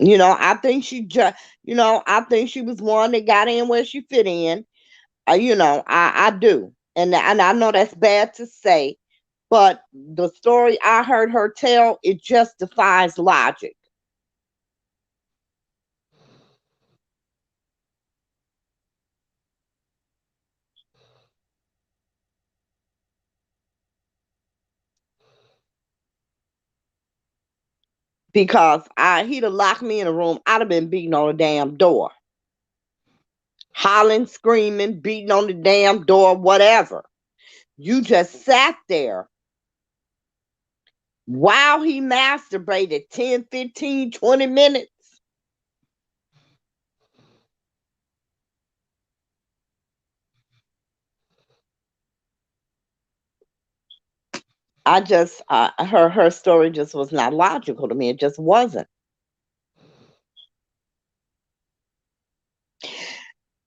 I think she just, I think she was one that got in where she fit in. I do. And I know that's bad to say, but the story I heard her tell, it just defies logic. because he'd have locked me in a room. I'd have been beating on the damn door, hollering, screaming, beating on the damn door, whatever. You just sat there while he masturbated 10, 15, 20 minutes. I just her story just was not logical to me. It just wasn't.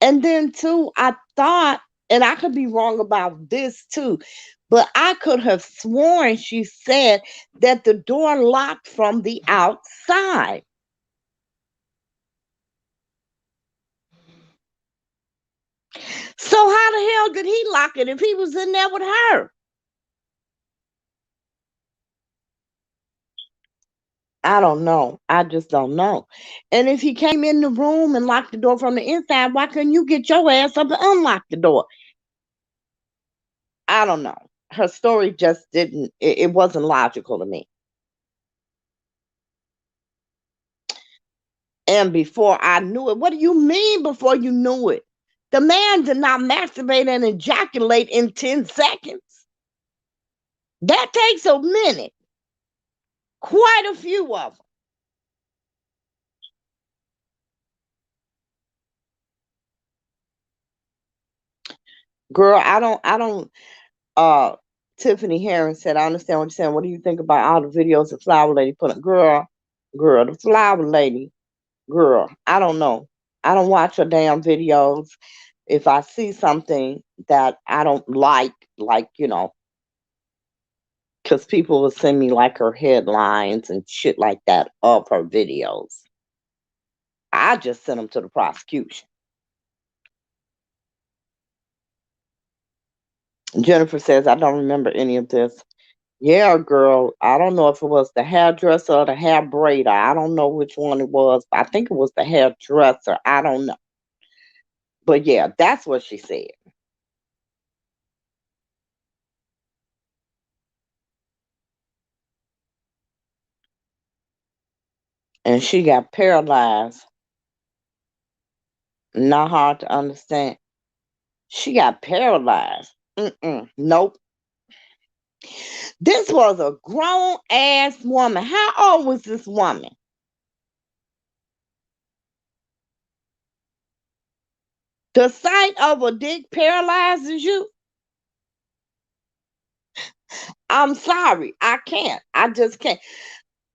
And then too, I thought, and I could be wrong about this too, but I could have sworn she said that the door locked from the outside. So how the hell did he lock it if he was in there with her? I don't know. I just don't know. And if he came in the room and locked the door from the inside, why couldn't you get your ass up and unlock the door? I don't know. Her story just didn't, it wasn't logical to me. And before I knew it, what do you mean before you knew it? The man did not masturbate and ejaculate in 10 seconds. That takes a minute, quite a few of them. Girl, uh, Tiffany Herring said, I understand what you're saying. What do you think about all the videos of Flower Lady putting, the Flower Lady, girl, I don't know. I don't watch her damn videos. If I see something that I don't like, because people will send me like her headlines and shit like that of her videos. I just send them to the prosecution. Jennifer says, I don't remember any of this. Yeah, girl, I don't know if it was the hairdresser or the hair braider. I don't know which one it was. I think it was the hairdresser. I don't know. But yeah, that's what she said. And she got paralyzed. Not hard to understand. She got paralyzed. Nope. This was a grown ass woman. How old was this woman? The sight of a dick paralyzes you? I'm sorry. I can't. I just can't.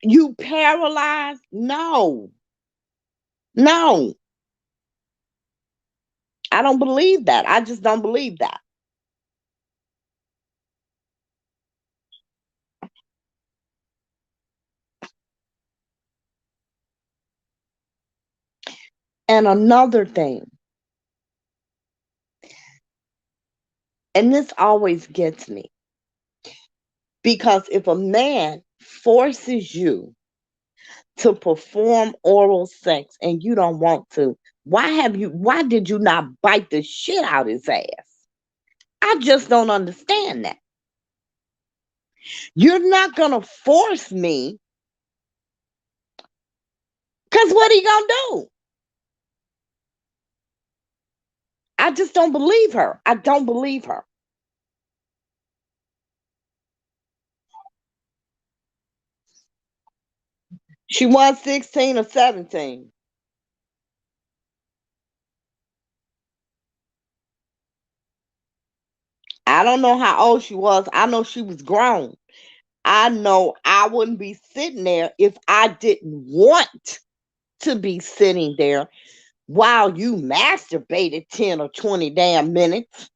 You paralyzed? No. No. I don't believe that. I just don't believe that. And another thing, and this always gets me, because if a man forces you to perform oral sex and you don't want to, why did you not bite the shit out his ass? I just don't understand that. You're not gonna force me, because what are you gonna do? I just don't believe her. I don't believe her. She was 16 or 17. I don't know how old she was. I know she was grown. I know I wouldn't be sitting there if I didn't want to be sitting there while you masturbated 10 or 20 damn minutes.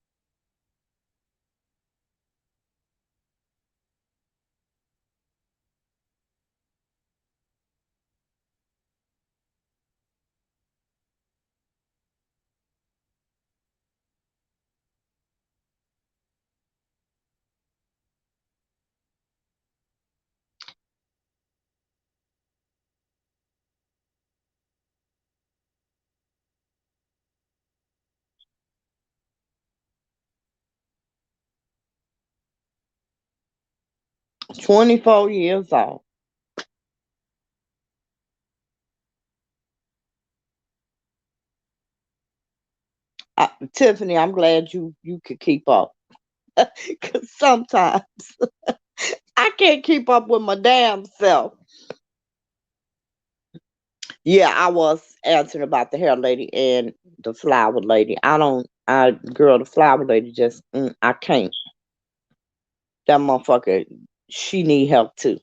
24 years old. Tiffany, I'm glad you could keep up. Cause sometimes I can't keep up with my damn self. Yeah, I was answering about the hair lady and the flower lady. I don't, I girl, the flower lady just, I can't. That motherfucker, she need help too.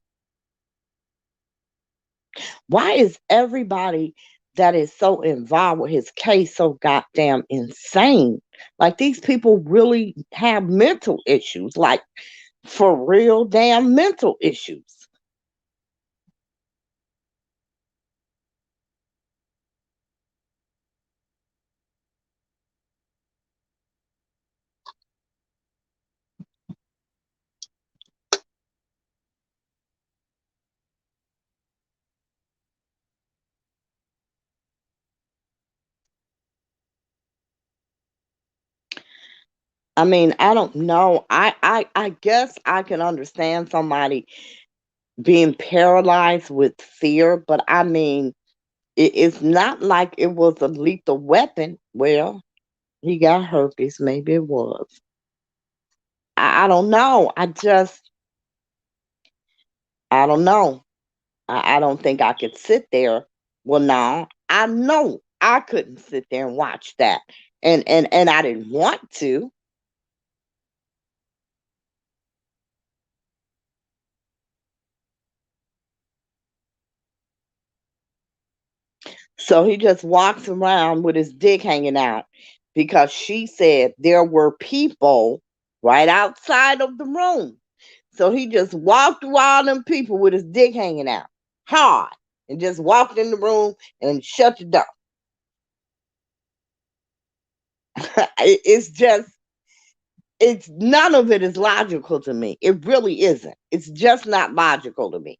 Why is everybody that is so involved with his case so goddamn insane? Like these people really have mental issues, like for real damn mental issues. I mean, I don't know. I guess I can understand somebody being paralyzed with fear, but I mean, it's not like it was a lethal weapon. Well, he got herpes. Maybe it was. I don't know. I don't know. I don't think I could sit there. Well, no, I know I couldn't sit there and watch that, and I didn't want to. So he just walks around with his dick hanging out because she said there were people right outside of the room. So he just walked through all them people with his dick hanging out hard and just walked in the room and shut the door. It's just, it's none of it is logical to me. It really isn't. It's just not logical to me.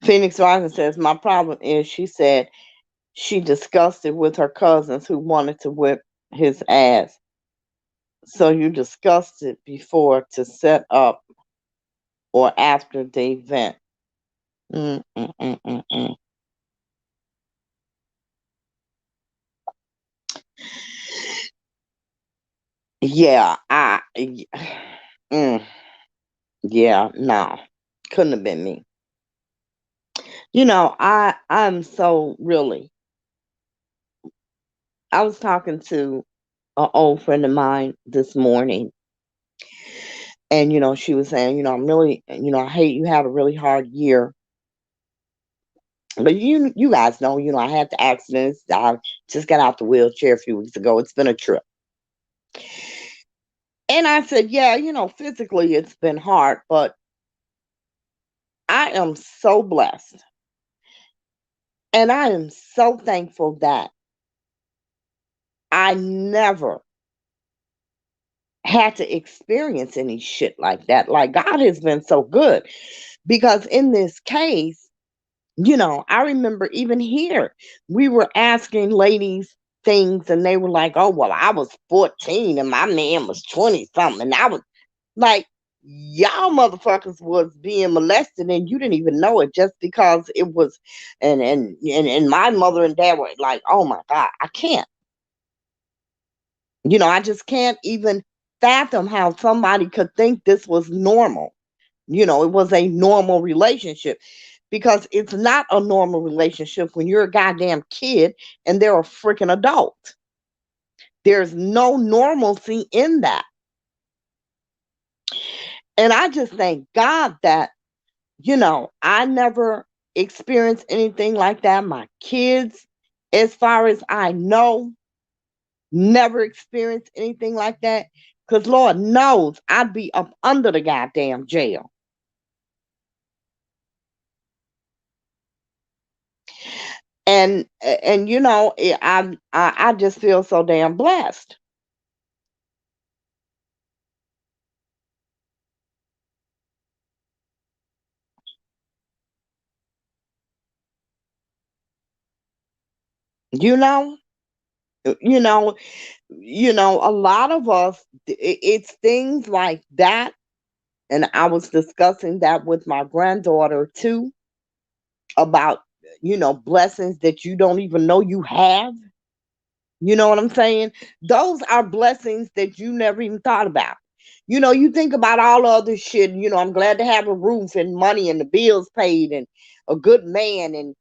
Phoenix Rising says, my problem is, she said she discussed it with her cousins who wanted to whip his ass. So you discussed it before to set up or after the event. Mm, mm, mm, mm, mm. Yeah, mm, yeah, no, couldn't have been me. I'm so really. I was talking to an old friend of mine this morning, and she was saying, I'm really, I hate you had a really hard year, but you guys know, I had the accidents. I just got out the wheelchair a few weeks ago. It's been a trip. And I said, yeah, physically it's been hard, but I am so blessed. And I am so thankful that I never had to experience any shit like that. Like God has been so good because in this case, I remember even here, we were asking ladies things and they were like, oh, well, I was 14 and my man was 20 something. And I was like, y'all motherfuckers was being molested and you didn't even know it just because it was, and my mother and dad were like, oh my God, I can't. I just can't even fathom how somebody could think this was normal. It was a normal relationship because it's not a normal relationship when you're a goddamn kid and they're a freaking adult. There's no normalcy in that. And I just thank God that, I never experienced anything like that. My kids, as far as I know, never experienced anything like that. Because Lord knows I'd be up under the goddamn jail. And I just feel so damn blessed. You know, you know, a lot of us, it's things like that. And I was discussing that with my granddaughter too. about, blessings that you don't even know you have. You know what I'm saying? Those are blessings that you never even thought about. You think about all the other shit. I'm glad to have a roof and money and the bills paid and a good man and,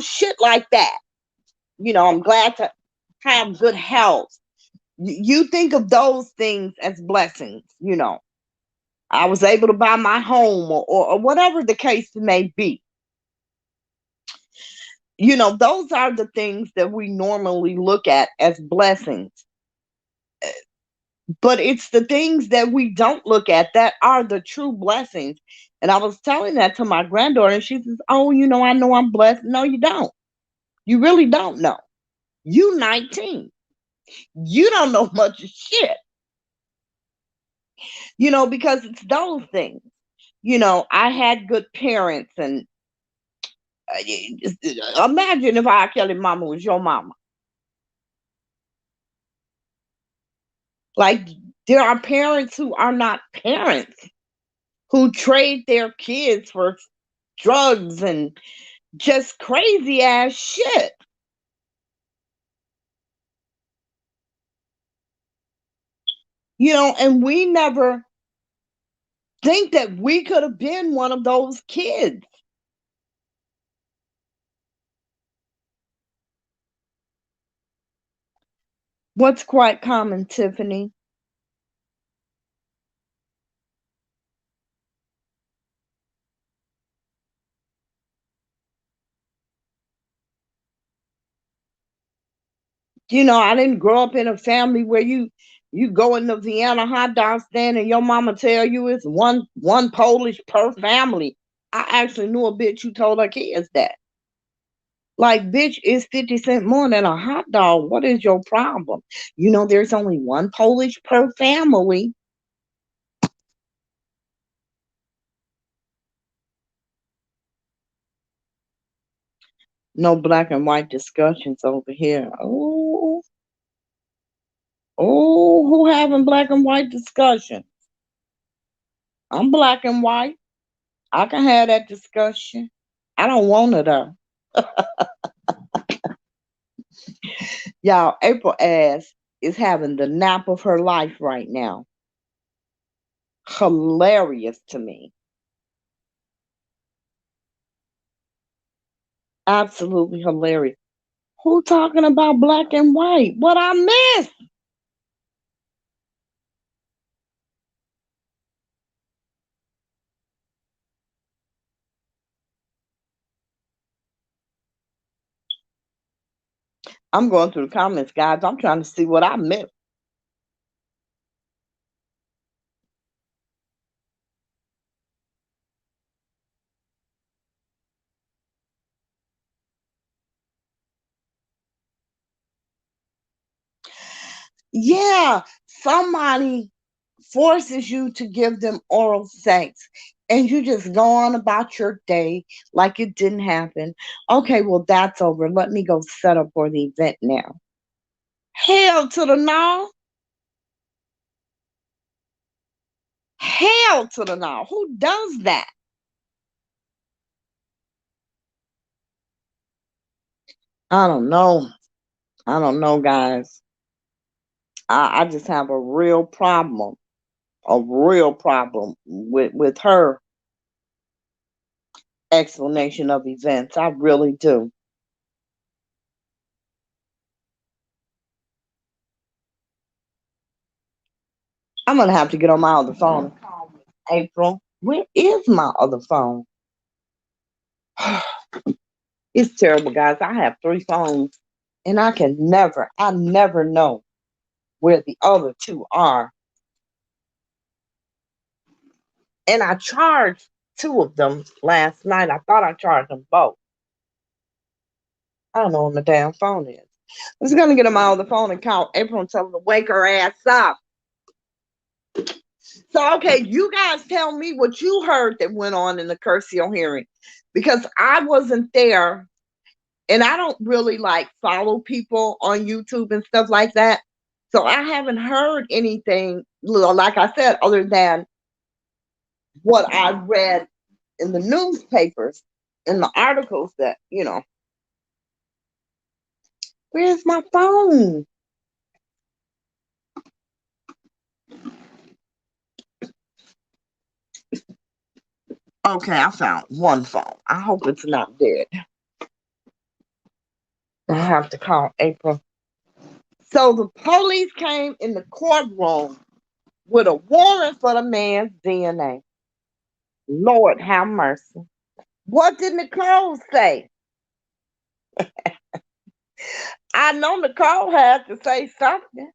shit like that. I'm glad to have good health. You think of those things as blessings. I was able to buy my home or whatever the case may be. Those are the things that we normally look at as blessings. But it's the things that we don't look at that are the true blessings. And I was telling that to my granddaughter, and she says, "Oh, I know I'm blessed." No, you don't. You really don't know. You 19. You don't know much of shit, because it's those things. I had good parents, and imagine if R. Kelly mama was your mama. Like, there are parents who are not parents, who trade their kids for drugs and just crazy ass shit. And we never think that we could have been one of those kids. What's quite common, Tiffany? I didn't grow up in a family where you go in the Vienna hot dog stand and your mama tell you it's one Polish per family. I actually knew a bitch who told her kids that. Like, bitch, is 50 cents more than a hot dog. What is your problem? There's only one Polish per family. No black and white discussions over here. Who having black and white discussion? I'm black and white. I can have that discussion. I don't want it though. Y'all, April ass is having the nap of her life right now. Hilarious to me. Absolutely hilarious. Who talking about black and white? What I missed? I'm going through the comments, guys. I'm trying to see what I missed. Yeah, somebody forces you to give them oral sex and you just go on about your day like it didn't happen. Okay, well, that's over. Let me go set up for the event now. Hell to the no. Hell to the no. Who does that? I don't know. I don't know, guys. I just have a real problem with her explanation of events. I really do. I'm gonna have to get on my other phone. April, where is my other phone? It's terrible, guys. I have three phones, and I never know where the other two are. And I charged two of them last night. I thought I charged them both. I don't know where my damn phone is. I'm just gonna get on my other phone and call April and tell her to wake her ass up. So, okay, you guys tell me what you heard that went on in the Curcio hearing, because I wasn't there, and I don't really like follow people on YouTube and stuff like that. So I haven't heard anything, like I said, other than what I read in the newspapers. in the articles that, where's my phone? Okay, I found one phone. I hope it's not dead. I have to call April. So the police came in the courtroom with a warrant for the man's DNA. Lord have mercy. What did Nicole say? I know Nicole had to say something.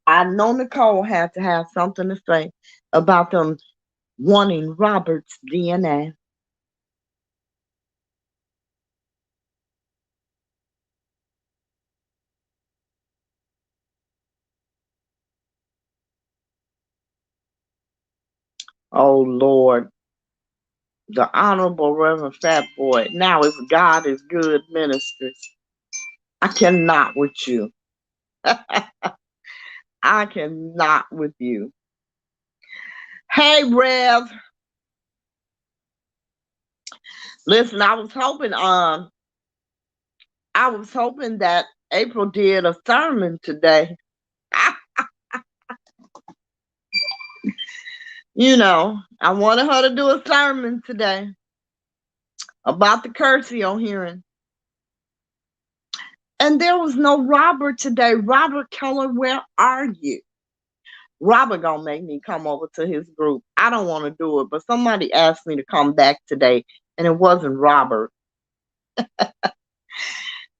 I know Nicole had to have something to say about them wanting Robert's DNA. Oh Lord, the Honorable Reverend Fat Boy. Now is God is good ministers. I cannot with you. I cannot with you. Hey Rev, listen, I was hoping that April did a sermon today. I wanted her to do a sermon today about the curse you're hearing. And there was no Robert today. Robert Keller, where are you? Robert gonna make me come over to his group. I don't want to do it, but somebody asked me to come back today, and it wasn't Robert.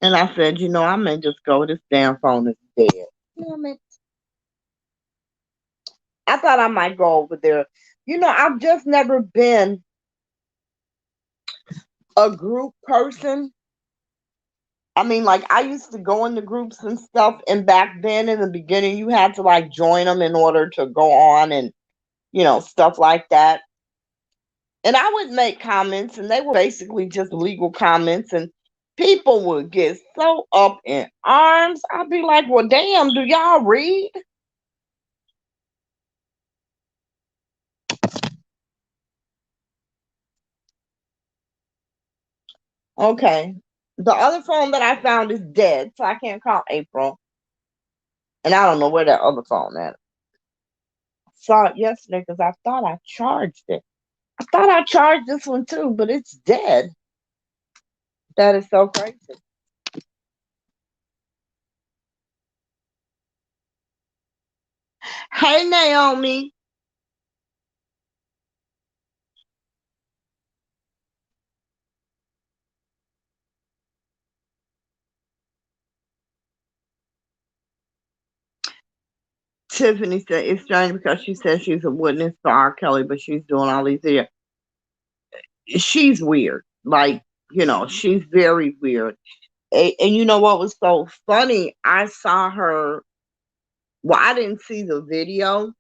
And I said, I may just go. This damn phone is dead. Damn it. I thought I might go over there. I've just never been a group person. I mean, like, I used to go into groups and stuff, and back then in the beginning, you had to like join them in order to go on and, stuff like that. And I would make comments, and they were basically just legal comments, and people would get so up in arms. I'd be like, well, damn, do y'all read? Okay. The other phone that I found is dead, so I can't call April. And I don't know where that other phone is. I saw it yesterday because I thought I charged it. I thought I charged this one too, but it's dead. That is so crazy. Hey, Naomi. Tiffany said it's strange because she says she's a witness for R. Kelly, but she's doing all these videos. She's weird. Like, she's very weird. And you know what was so funny? I saw her. Well, I didn't see the video,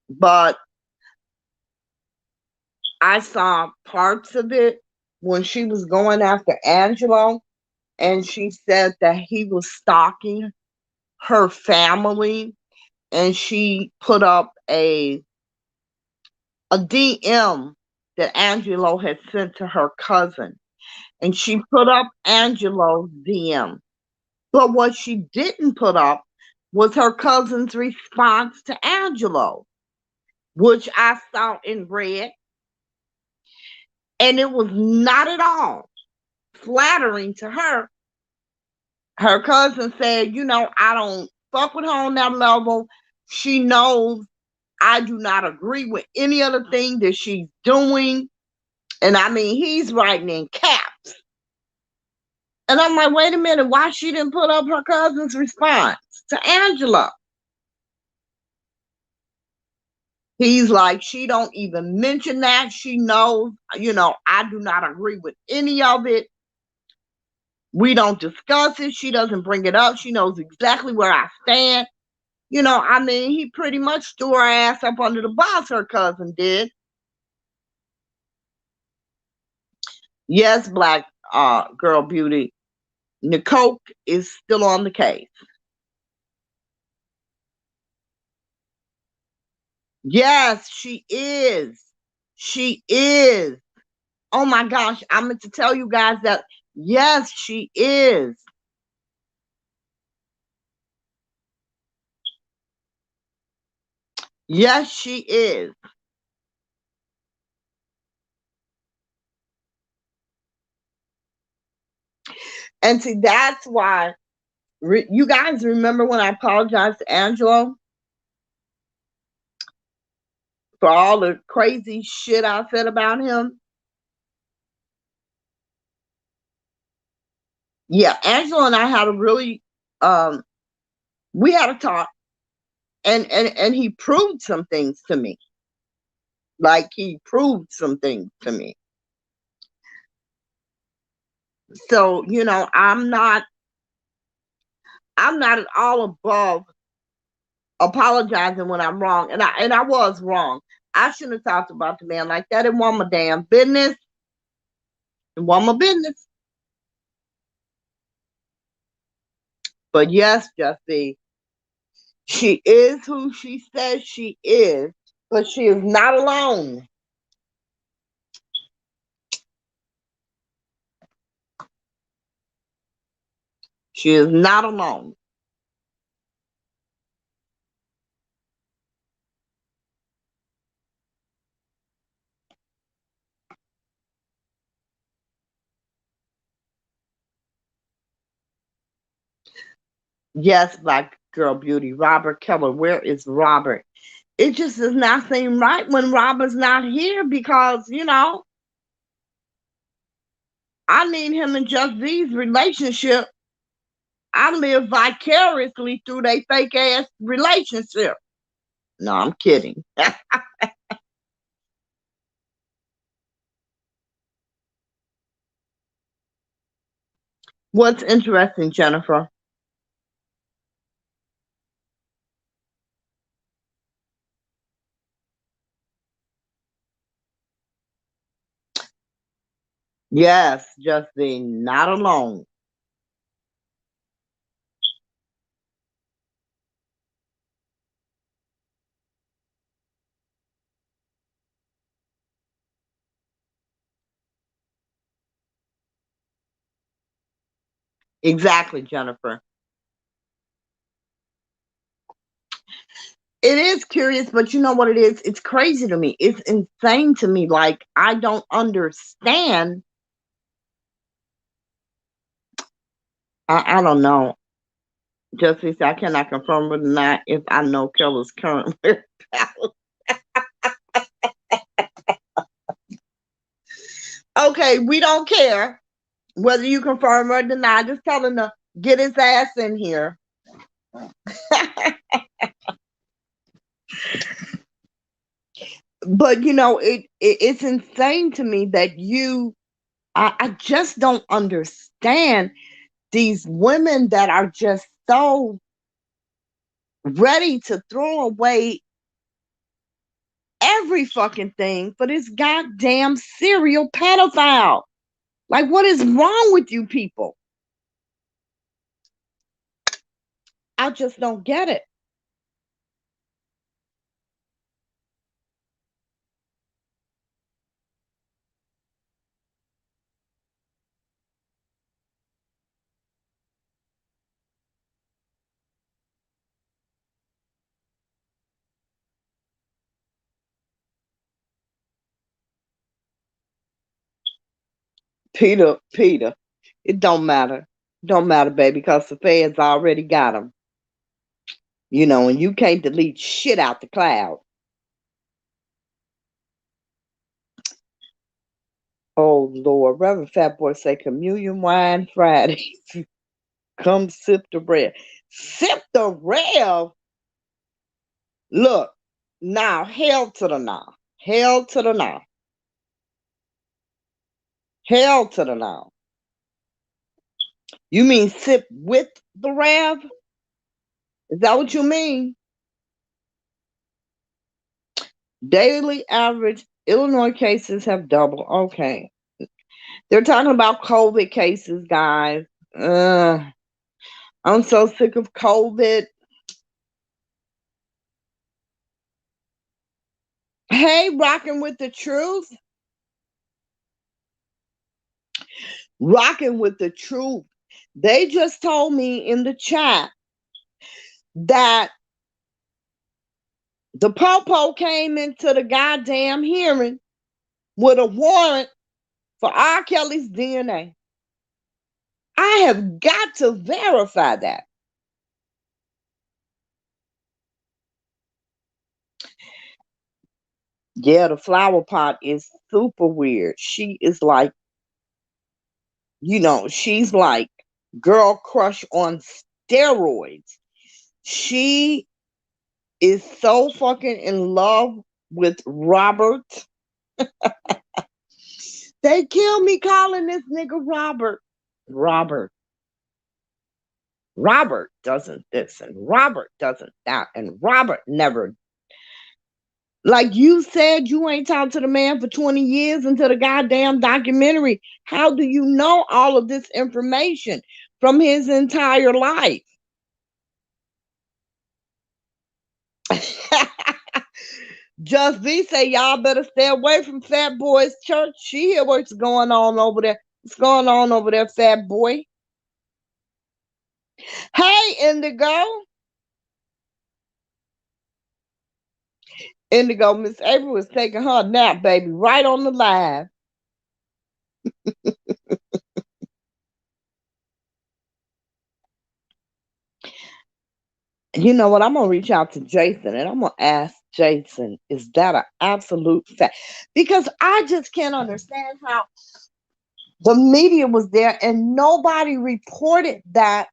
but I saw parts of it when she was going after Angelo, and she said that he was stalking her family, and she put up a DM that Angelo had sent to her cousin, and she put up Angelo's DM. But what she didn't put up was her cousin's response to Angelo, which I saw in red, and it was not at all flattering to her. Her cousin said, I don't fuck with her on that level. She knows I do not agree with any other thing that she's doing. And I mean, he's writing in caps. And I'm like, wait a minute, why she didn't put up her cousin's response to Angela? He's like, she don't even mention that. She knows, I do not agree with any of it. We don't discuss it. She doesn't bring it up. She knows exactly where I stand. I mean, he pretty much threw her ass up under the bus, her cousin did. Yes, Black Girl Beauty. Nicole is still on the case. Yes, she is. She is. Oh my gosh, I meant to tell you guys that. Yes, she is. Yes, she is. And see, that's why you guys remember when I apologized to Angelo for all the crazy shit I said about him? Yeah, Angelo and I had a really um we had a talk, and he proved some things to me. Like he proved some things to me. So, I'm not at all above apologizing when I'm wrong. And I was wrong. I shouldn't have talked about the man like that. It wasn't my damn business. It wasn't my business. But yes, Justy, she is who she says she is, but she is not alone. She is not alone. Yes, Black Girl Beauty, Robert Keller. Where is Robert? It just does not seem right when Robert's not here because, I need him in Just V's relationship. I live vicariously through their fake ass relationship. No, I'm kidding. What's interesting, Jennifer? Yes, Just V, not alone. Exactly, Jennifer. It is curious, but you know what it is? It's crazy to me. It's insane to me. Like, I don't understand. I don't know. Just as I cannot confirm or deny if I know Keller's current whereabouts. Okay, we don't care whether you confirm or deny. Just tell him to get his ass in here. But it's insane to me that I just don't understand these women that are just so ready to throw away every fucking thing for this goddamn serial pedophile. Like, what is wrong with you people? I just don't get it. Peter, it don't matter. Don't matter, baby, because the feds already got them. And you can't delete shit out the cloud. Oh, Lord. Reverend Fat Boy say communion wine Fridays. Come sip the bread. Sip the rev. Look, now, hell to the now. Hell to the now. Hell to the now. You mean sip with the rev? Is that what you mean? Daily average Illinois cases have doubled. Okay. They're talking about COVID cases, guys. I'm so sick of COVID. Hey, rocking with the truth. Rocking with the truth. They just told me in the chat that the popo came into the goddamn hearing with a warrant for R. Kelly's DNA. I have got to verify that. Yeah, the flower pot is super weird. She is like, she's like girl crush on steroids. She is so fucking in love with Robert. They kill me calling this nigga Robert. Robert. Robert doesn't this and Robert doesn't that. And Robert never. Like you said, you ain't talked to the man for 20 years until the goddamn documentary. How do you know all of this information from his entire life? Just V say y'all better stay away from Fat Boy's church. She hear what's going on over there. What's going on over there, Fat Boy? Hey, Indigo. Indigo, Miss April was taking her nap, baby, right on the live. You know what? I'm gonna reach out to Jason and I'm gonna ask Jason, is that an absolute fact? Because I just can't understand how the media was there and nobody reported that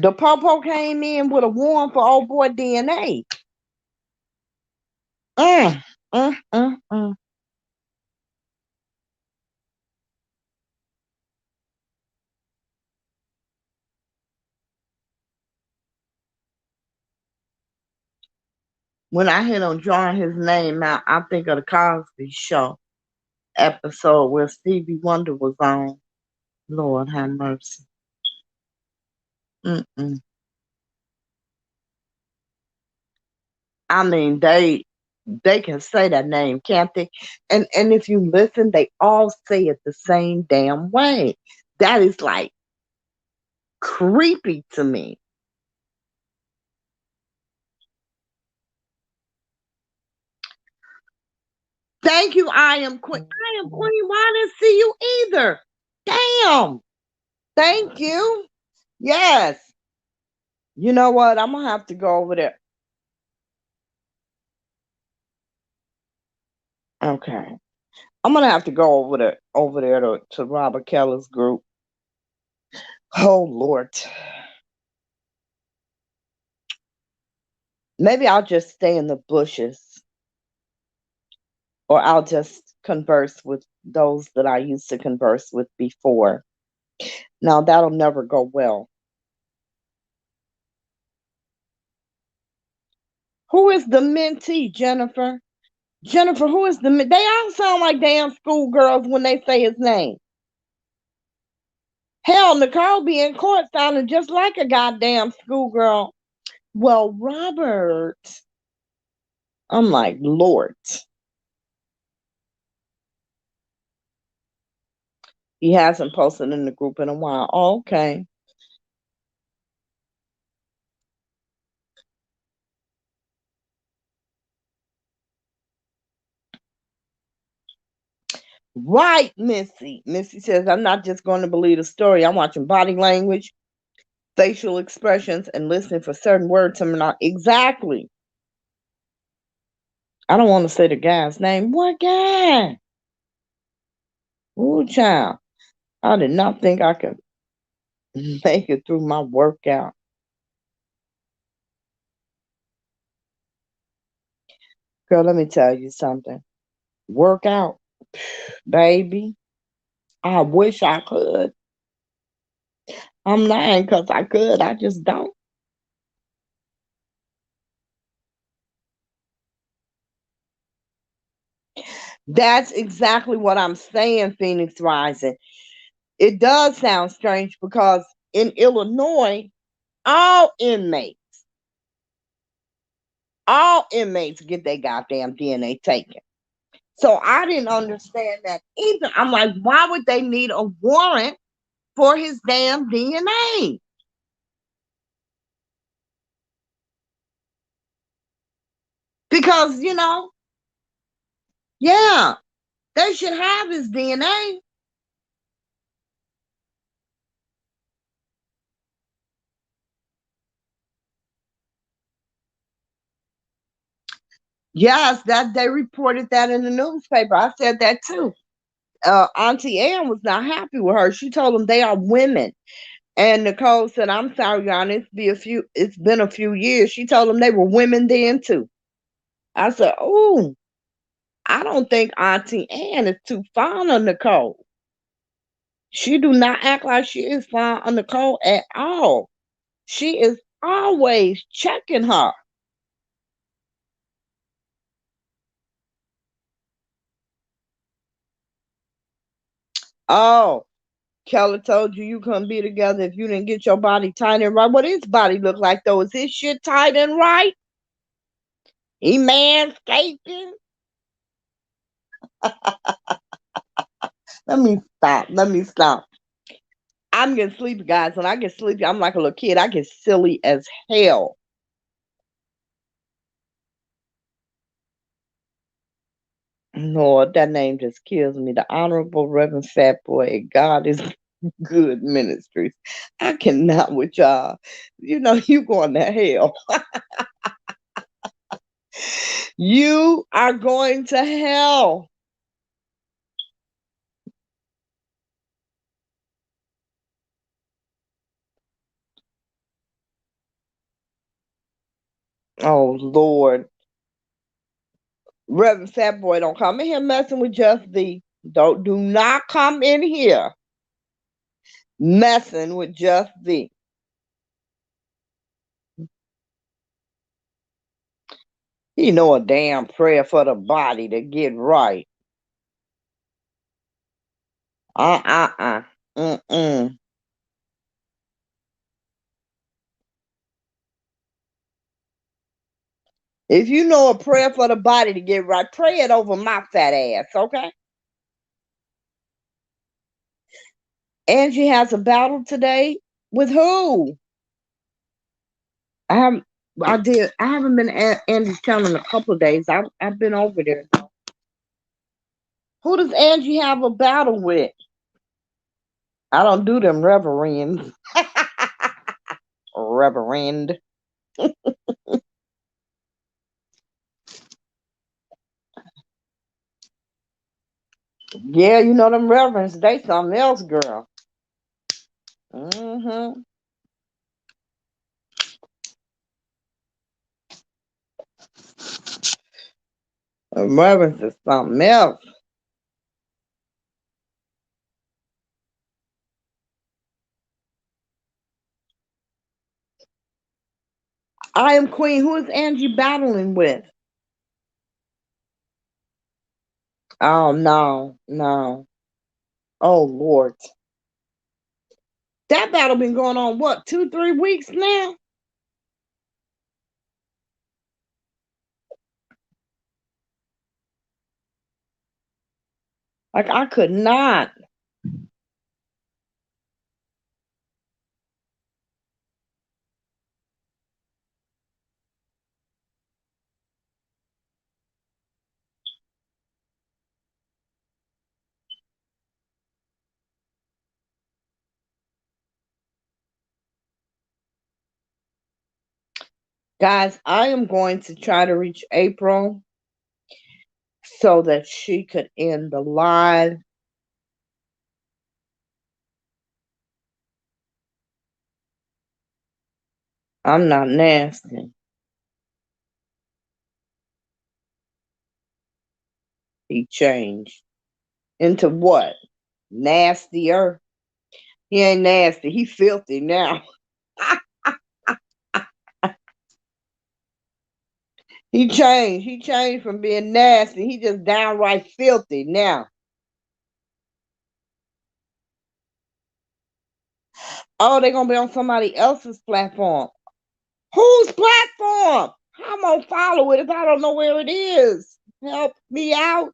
the popo came in with a warrant for old boy DNA. Mm, mm, mm, mm. When I hit on drawing his name out, I think of the Cosby Show episode where Stevie Wonder was on. Lord have mercy. Mm-mm. I mean, they can say that name, can't they? And if you listen, they all say it the same damn way. That is like creepy to me. Thank you, I am Queen. I am Queen. Why I didn't see you either? Damn. Thank you. Yes. You know what? I'm gonna have to go over there. Okay. I'm gonna have to go over there to Robert Keller's group. Oh Lord. Maybe I'll just stay in the bushes or I'll just converse with those that I used to converse with before. Now that'll never go well. Who is the mentee, Jennifer? Jennifer, who is they all sound like damn schoolgirls when they say his name. Hell, Nicole be in court sounding just like a goddamn schoolgirl. Well, Robert, I'm like, Lord. He hasn't posted in the group in a while. Oh, okay. Right, Missy. Missy says, I'm not just going to believe the story. I'm watching body language, facial expressions, and listening for certain words. I'm not exactly. I don't want to say the guy's name. What guy? Ooh, child. I did not think I could make it through my workout. Girl, let me tell you something. Workout, baby. I wish I could. I'm lying because I could. I just don't. That's exactly what I'm saying, Phoenix Rising. It does sound strange because in Illinois, all inmates All inmates get their goddamn DNA taken. So I didn't understand that either. I'm like, why would they need a warrant for his damn DNA? Because, yeah, they should have his DNA. Yes, that they reported that in the newspaper. I said that too. Auntie Ann was not happy with her. She told them they are women. And Nicole said, I'm sorry, Your Honor, it's been a few years. She told them they were women then too. I said, oh, I don't think Auntie Ann is too fond of Nicole. She do not act like she is fond of Nicole at all. She is always checking her. Oh, Kelly told you you couldn't be together if you didn't get your body tight and right. What his body look like though? Is his shit tight and right? He manscaping? Let me stop. Let me stop. I'm getting sleepy, guys. When I get sleepy, I'm like a little kid. I get silly as hell. Lord, that name just kills me. The Honorable Reverend Fat Boy. God is good ministries. I cannot with y'all. You going to hell. You are going to hell. Oh Lord. Reverend Fat Boy, don't come in here messing with Just thee. Do not come in here messing with Just thee. He know a damn prayer for the body to get right. Mm-mm. If you know a prayer for the body to get right, pray it over my fat ass, okay? Angie has a battle today with who? I have I did. I haven't been at Angie's channel in a couple of days. I've been over there. Who does Angie have a battle with? I don't do them reverends. Reverend. Yeah, you know them reverends. They something else, girl. Mm-hmm. Them reverends is something else. I am Queen. Who is Angie battling with? Oh no, no. Oh Lord. That battle been going on what, 2, 3 weeks now? Like I could not. Guys, I am going to try to reach April so that she could end the live. I'm not nasty. He changed. Into what? Nastier? He ain't nasty. He filthy now. He changed. He changed from being nasty. He just downright filthy now. Oh, they're gonna be on somebody else's platform. Whose platform? I'm gonna follow it if I don't know where it is. Help me out.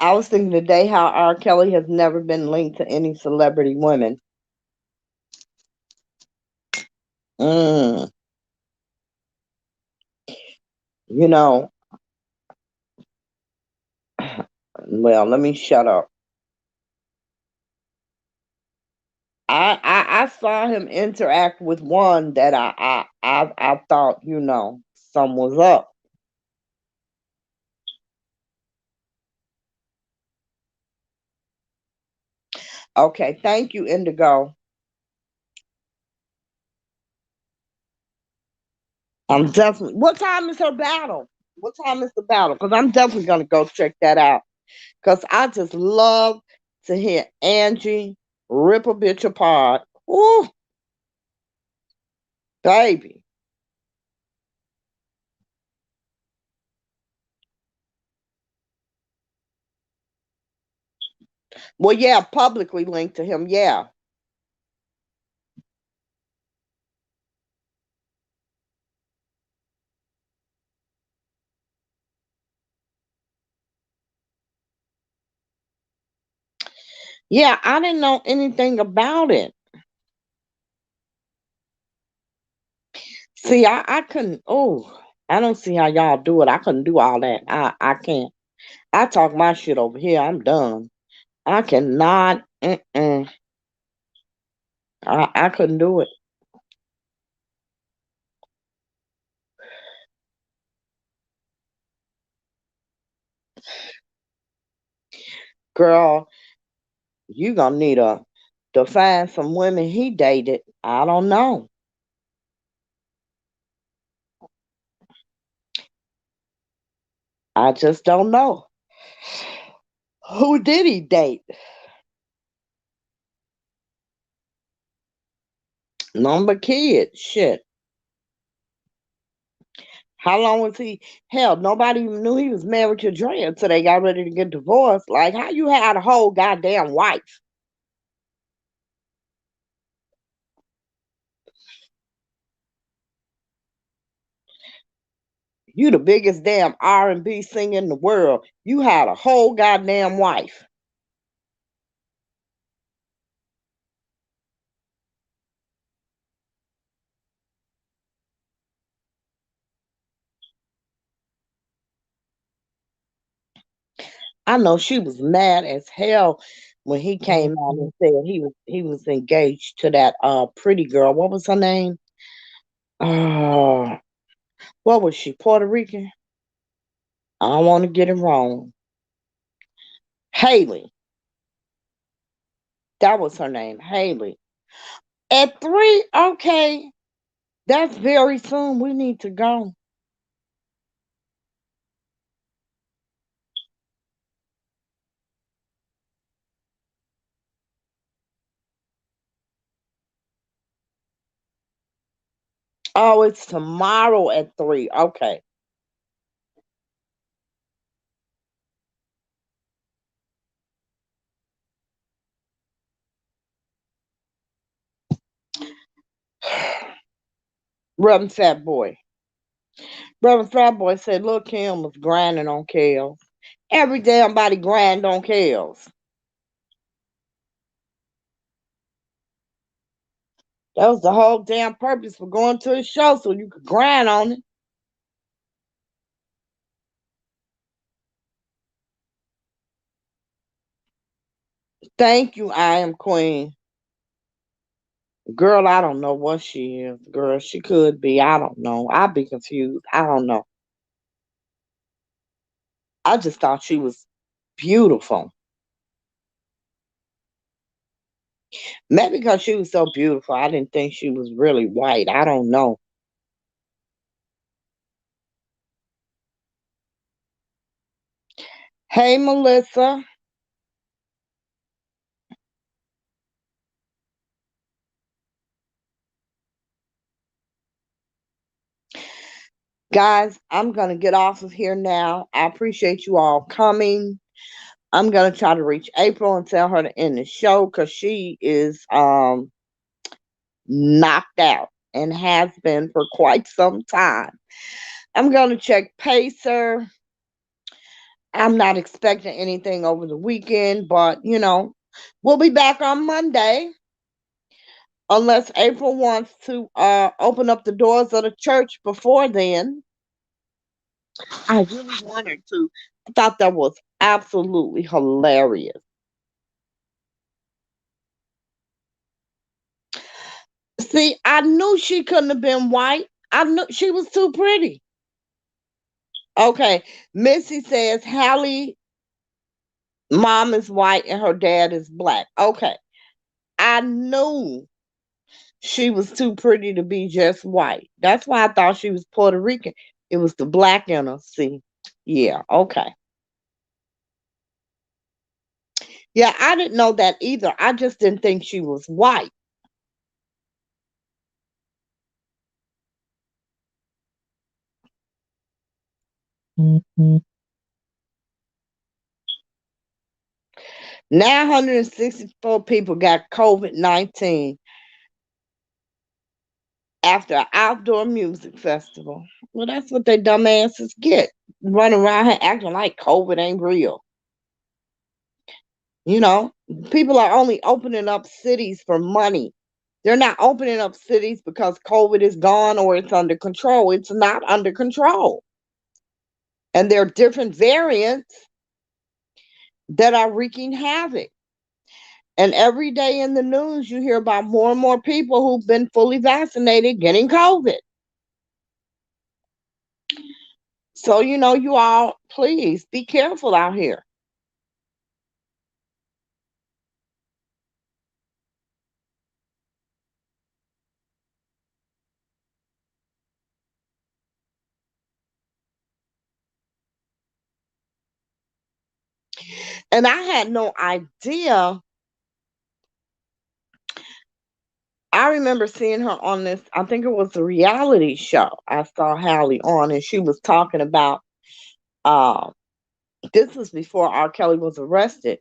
I was thinking today how R. Kelly has never been linked to any celebrity women. Mm, you know, well, let me shut up. I saw him interact with one that I thought, some was up. Okay, thank you, Indigo. I'm definitely. What time is her battle? What time is the battle? Because I'm definitely gonna go check that out. Because I just love to hear Angie rip a bitch apart. Ooh, baby. Well, yeah, publicly linked to him. Yeah, yeah. I didn't know anything about it. See, I couldn't. Oh, I don't see how y'all do it. I couldn't do all that. I can't. I talk my shit over here. I'm done. I cannot. I couldn't do it, girl. You gonna need to find some women he dated. I don't know. I just don't know. Who did he date? Number kid. Shit. How long was he? Hell, nobody even knew he was married to Drea until they got ready to get divorced. Like, how you had a whole goddamn wife? You the biggest damn R&B singer in the world. You had a whole goddamn wife. I know she was mad as hell when he came out and said he was engaged to that pretty girl. What was her name? Uh what was she? Puerto Rican? I don't want to get it wrong. Haley. That was her name. Haley. At 3, okay. That's very soon. We need to go. Oh, it's tomorrow at 3. Okay. Reverend Fat Boy. Reverend Fat Boy said, look, Kim was grinding on Kellz. Every damn body grind on Kellz. That was the whole damn purpose for going to his show so you could grind on it. Thank you, I am Queen. Girl, I don't know what she is. Girl, she could be. I don't know. I'd be confused. I don't know. I just thought she was beautiful. Maybe because she was so beautiful, I didn't think she was really white. I don't know. Hey, Melissa. Guys, I'm going to get off of here now. I appreciate you all coming. I'm gonna try to reach April and tell her to end the show because she is knocked out and has been for quite some time. I'm gonna check Pacer. I'm not expecting anything over the weekend, but we'll be back on Monday unless April wants to open up the doors of the church before then. I really wanted to. I thought that was absolutely hilarious. See, I knew she couldn't have been white. I knew she was too pretty. Okay, Missy says Hallie mom is white and her dad is black. Okay, I knew she was too pretty to be just white. That's why I thought she was Puerto Rican. It was the black in her. See, yeah, okay. Yeah, I didn't know that either. I just didn't think she was white. Now 164 people got COVID-19 after an outdoor music festival. Well, that's what they dumbasses get. Running around here acting like COVID ain't real. You know, people are only opening up cities for money. They're not opening up cities because COVID is gone or it's under control. It's not under control. And there are different variants that are wreaking havoc. And every day in the news, you hear about more and more people who've been fully vaccinated getting COVID. So, you all, please be careful out here. And I had no idea. I remember seeing her on this, I think it was a reality show. I saw Hallie on, and she was talking about, uh, this was before R. Kelly was arrested,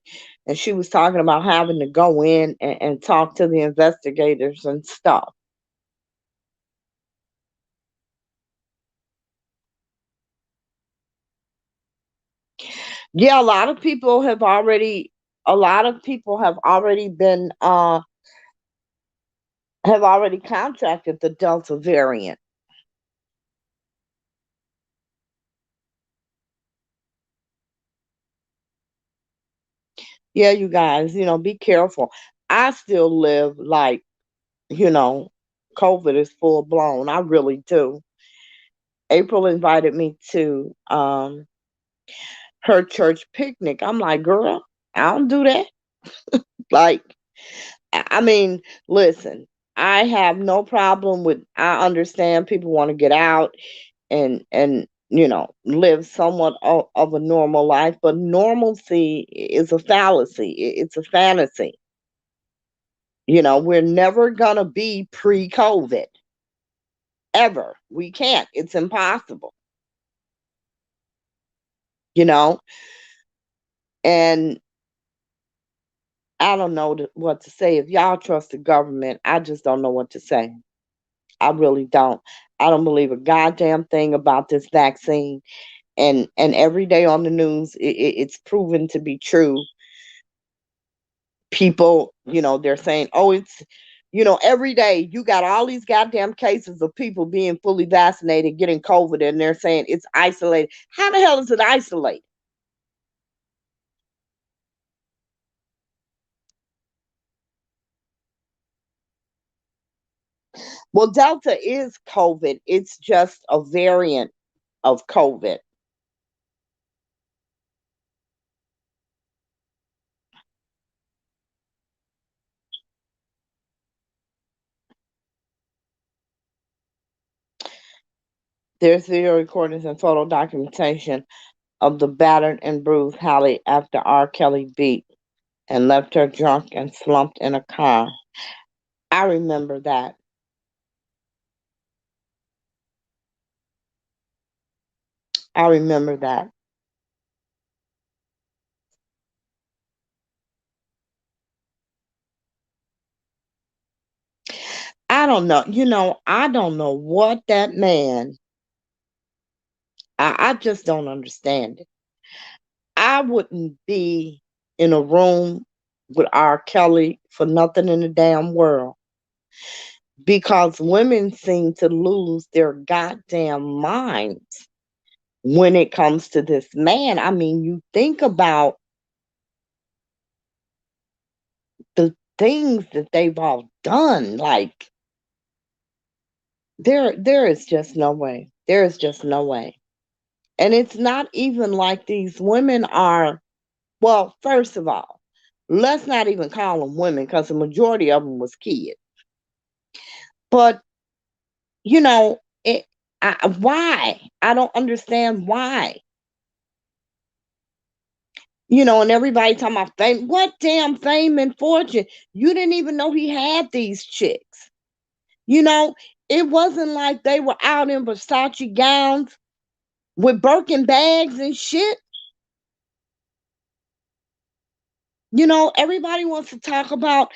and she was talking about having to go in and talk to the investigators and stuff. Yeah, a lot of people have already contracted the Delta variant. Yeah, you guys, be careful. I still live like, you know, COVID is full blown. I really do. April invited me to her church picnic. I'm like, girl, I don't do that. Like, I mean, listen, I have no problem with, I understand people want to get out and live somewhat of a normal life, but normalcy is a fallacy. It's a fantasy. We're never gonna be pre-COVID ever. We can't. It's impossible. You know, and I don't know what to say. If y'all trust the government, I just don't know what to say. I really don't. I don't believe a goddamn thing about this vaccine. And every day on the news, it's proven to be true. People, they're saying, oh, it's, every day you got all these goddamn cases of people being fully vaccinated, getting COVID, and they're saying it's isolated. How the hell is it isolated? Well, Delta is COVID. It's just a variant of COVID. There's video recordings and photo documentation of the battered and bruised Hallie after R. Kelly beat and left her drunk and slumped in a car. I remember that. I remember that. I don't know. I don't know what that man. I just don't understand it. I wouldn't be in a room with R. Kelly for nothing in the damn world because women seem to lose their goddamn minds when it comes to this man. I mean, you think about the things that they've all done. Like there is just no way. There is just no way. And it's not even like these women are, well, first of all, let's not even call them women because the majority of them was kids. But, you know, why? I don't understand why. And everybody talking about fame. What damn fame and fortune? You didn't even know he had these chicks. You know, it wasn't like they were out in Versace gowns with Birkin bags and shit. Everybody wants to talk about,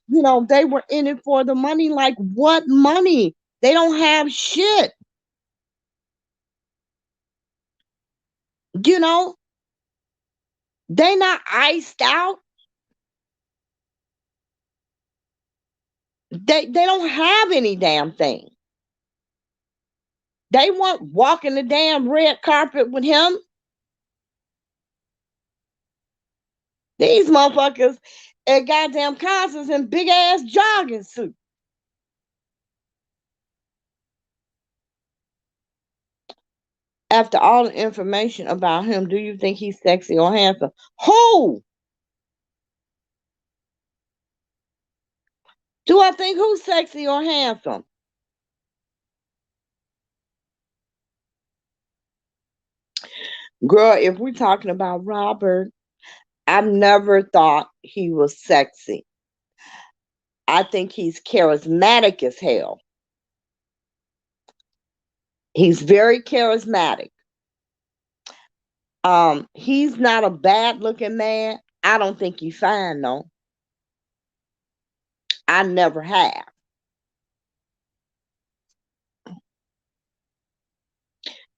they were in it for the money. Like, what money? They don't have shit. You know, they not iced out. They don't have any damn thing. They weren't walking the damn red carpet with him. These motherfuckers at goddamn concerts in big ass jogging suits. After all the information about him, do you think he's sexy or handsome? Who? Do I think who's sexy or handsome? Girl, if we're talking about Robert, I've never thought he was sexy. I think he's charismatic as hell. He's very charismatic. He's not a bad looking man. I don't think he's fine though. I never have.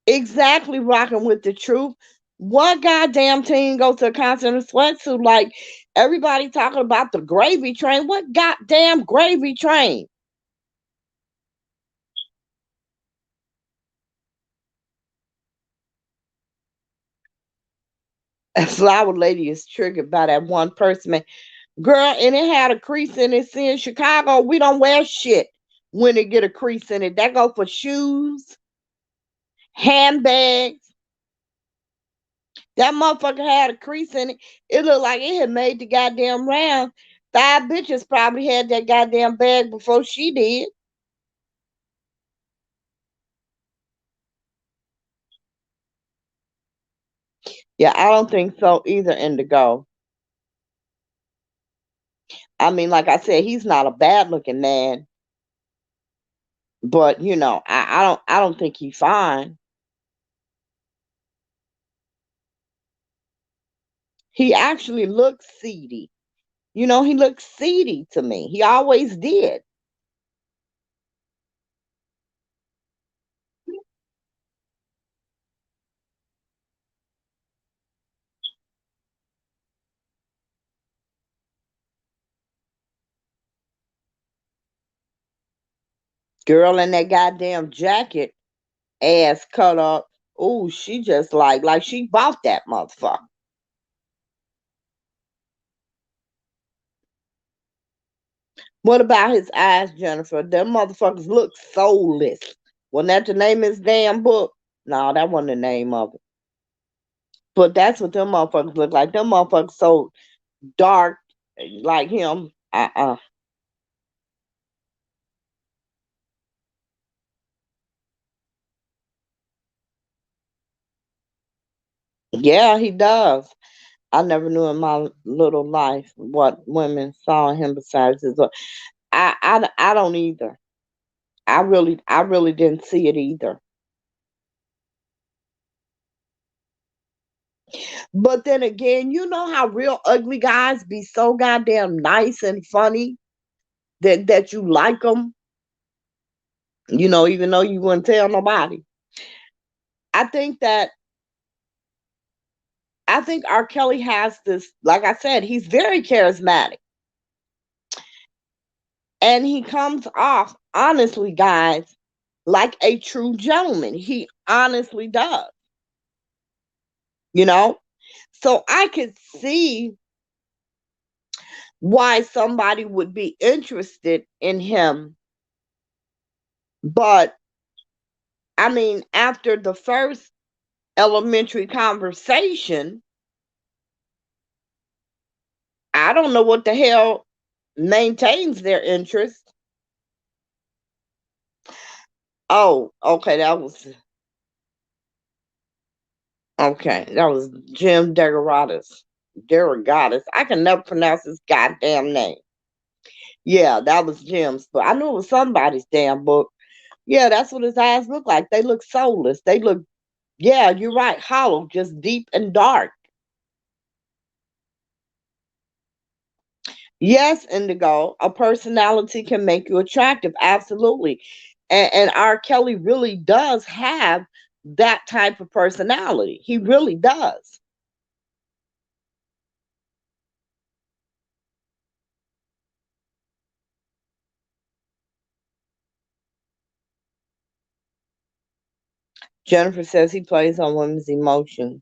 Exactly, rocking with the truth. What goddamn team goes to a concert in a sweatsuit? Like everybody talking about the gravy train. What goddamn gravy train? A flower lady is triggered by that one person, man. Girl, and it had a crease in it. See, in Chicago, we don't wear shit when it get a crease in it. That go for shoes, handbags. That motherfucker had a crease in it. It looked like it had made the goddamn round. Five bitches probably had that goddamn bag before she did. Yeah, I don't think so either, Indigo. I mean, like I said, he's not a bad looking man, but I don't think he's fine. He actually looks seedy. He looks seedy to me. He always did. Girl in that goddamn jacket, ass cut up. Ooh, she just like she bought that motherfucker. What about his eyes, Jennifer? Them motherfuckers look soulless. Wasn't that the name of his damn book? No, that wasn't the name of it. But that's what them motherfuckers look like. Them motherfuckers so dark like him. Yeah, he does. I never knew in my little life what women saw in him besides his look. I don't either. I really didn't see it either. But then again, you know how real ugly guys be so goddamn nice and funny that you like them. Even though you wouldn't tell nobody. I think that I think R. Kelly has this, like I said, he's very charismatic. And he comes off, honestly, guys, like a true gentleman. He honestly does, you know? So I could see why somebody would be interested in him. But I mean, after the first elementary conversation, I don't know what the hell maintains their interest. Oh, okay, that was Jim Derogatis. Derogatis. I can never pronounce his goddamn name. Yeah, that was Jim's, but I knew it was somebody's damn book. Yeah, that's what his eyes look like. They look soulless. They look, yeah, you're right, hollow, just deep and dark. Yes, Indigo, a personality can make you attractive. Absolutely. And R. Kelly really does have that type of personality. He really does. Jennifer says he plays on women's emotions.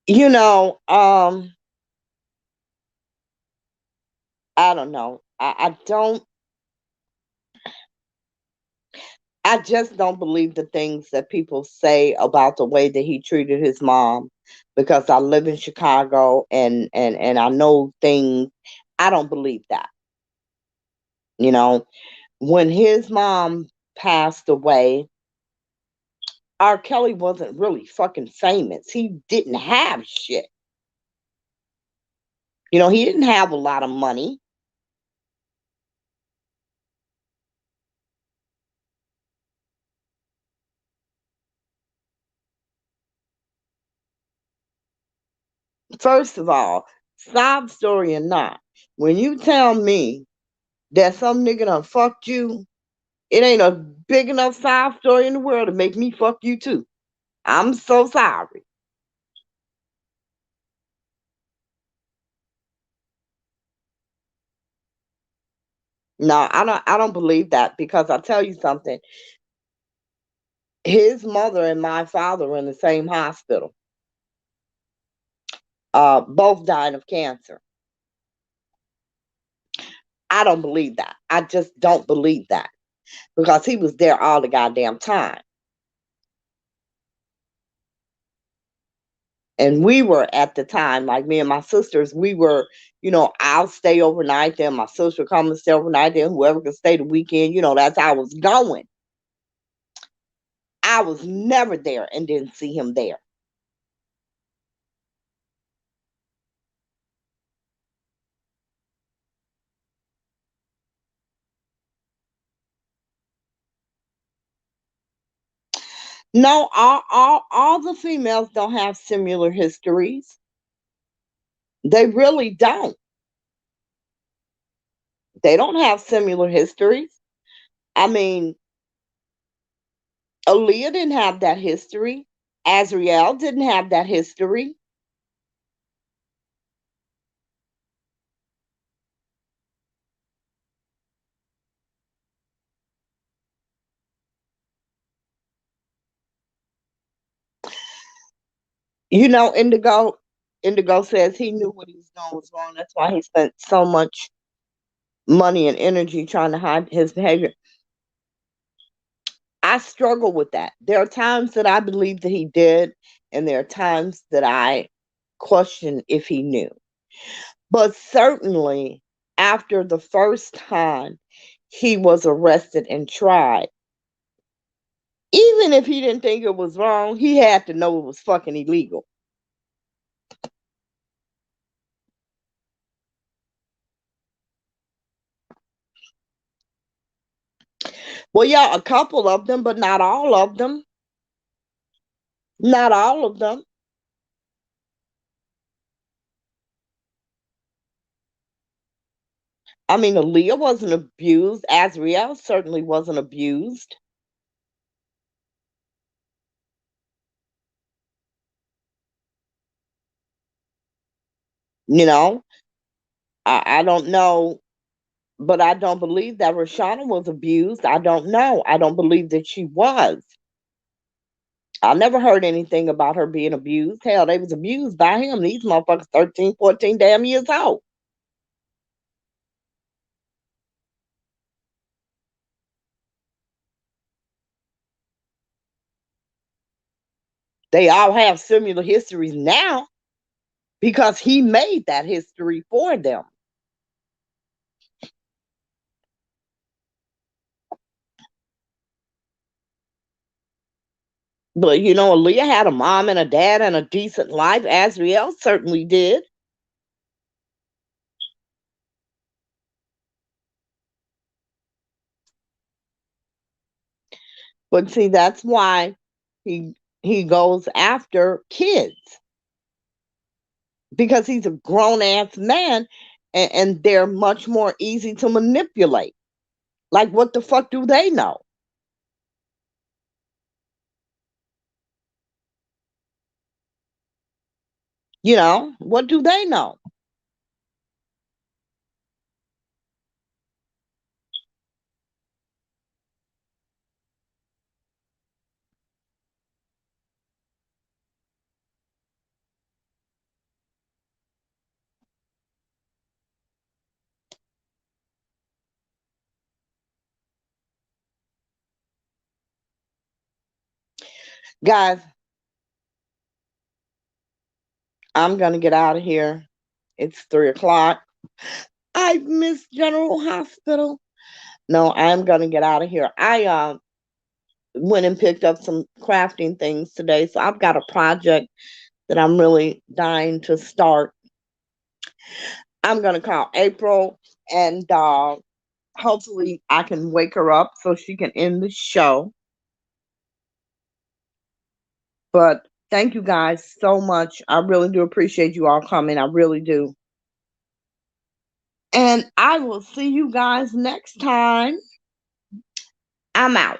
You know, I don't know. I just don't believe the things that people say about the way that he treated his mom, because I live in Chicago and I know things. I don't believe that. You know, when his mom passed away, R. Kelly wasn't really fucking famous. He didn't have shit. He didn't have a lot of money. First of all, sob story or not, when you tell me that some nigga done fucked you, it ain't a big enough sob story in the world to make me fuck you too. I'm so sorry. No, I don't believe that, because I'll tell you something. His mother and my father were in the same hospital. Both died of cancer. I don't believe that. I just don't believe that, because he was there all the goddamn time. And we were, at the time, like me and my sisters, we were, I'll stay overnight there. My sister come and stay overnight there. Whoever could stay the weekend, that's how I was going. I was never there and didn't see him there. No, all the females don't have similar histories. They really don't. They don't have similar histories. I mean, Aaliyah didn't have that history. Azriel didn't have that history. Indigo says he knew what he was doing was wrong. That's why he spent so much money and energy trying to hide his behavior. I struggle with that. There are times that I believe that he did, and there are times that I question if he knew. But certainly, after the first time he was arrested and tried, even if he didn't think it was wrong, he had to know it was fucking illegal. Well, yeah, a couple of them, but not all of them. Not all of them. I mean, Aaliyah wasn't abused. Azriel certainly wasn't abused. You know, I don't know, but I don't believe that Rashana was abused. I don't know. I don't believe that she was. I never heard anything about her being abused. Hell, they was abused by him. These motherfuckers 13, 14 damn years old. They all have similar histories now because he made that history for them. But you know, Aaliyah had a mom and a dad and a decent life. Azriel certainly did. But see, that's why he he goes after kids because he's a grown ass man, and they're much more easy to manipulate. Like, what the fuck do they know? You know, what do they know? Guys, I'm gonna get out of here. It's 3 o'clock. I've missed General Hospital. No, I'm gonna get out of here. I went and picked up some crafting things today, so I've got a project that I'm really dying to start. I'm gonna call April and hopefully I can wake her up so she can end the show. But thank you guys so much. I really do appreciate you all coming. I really do. And I will see you guys next time. I'm out.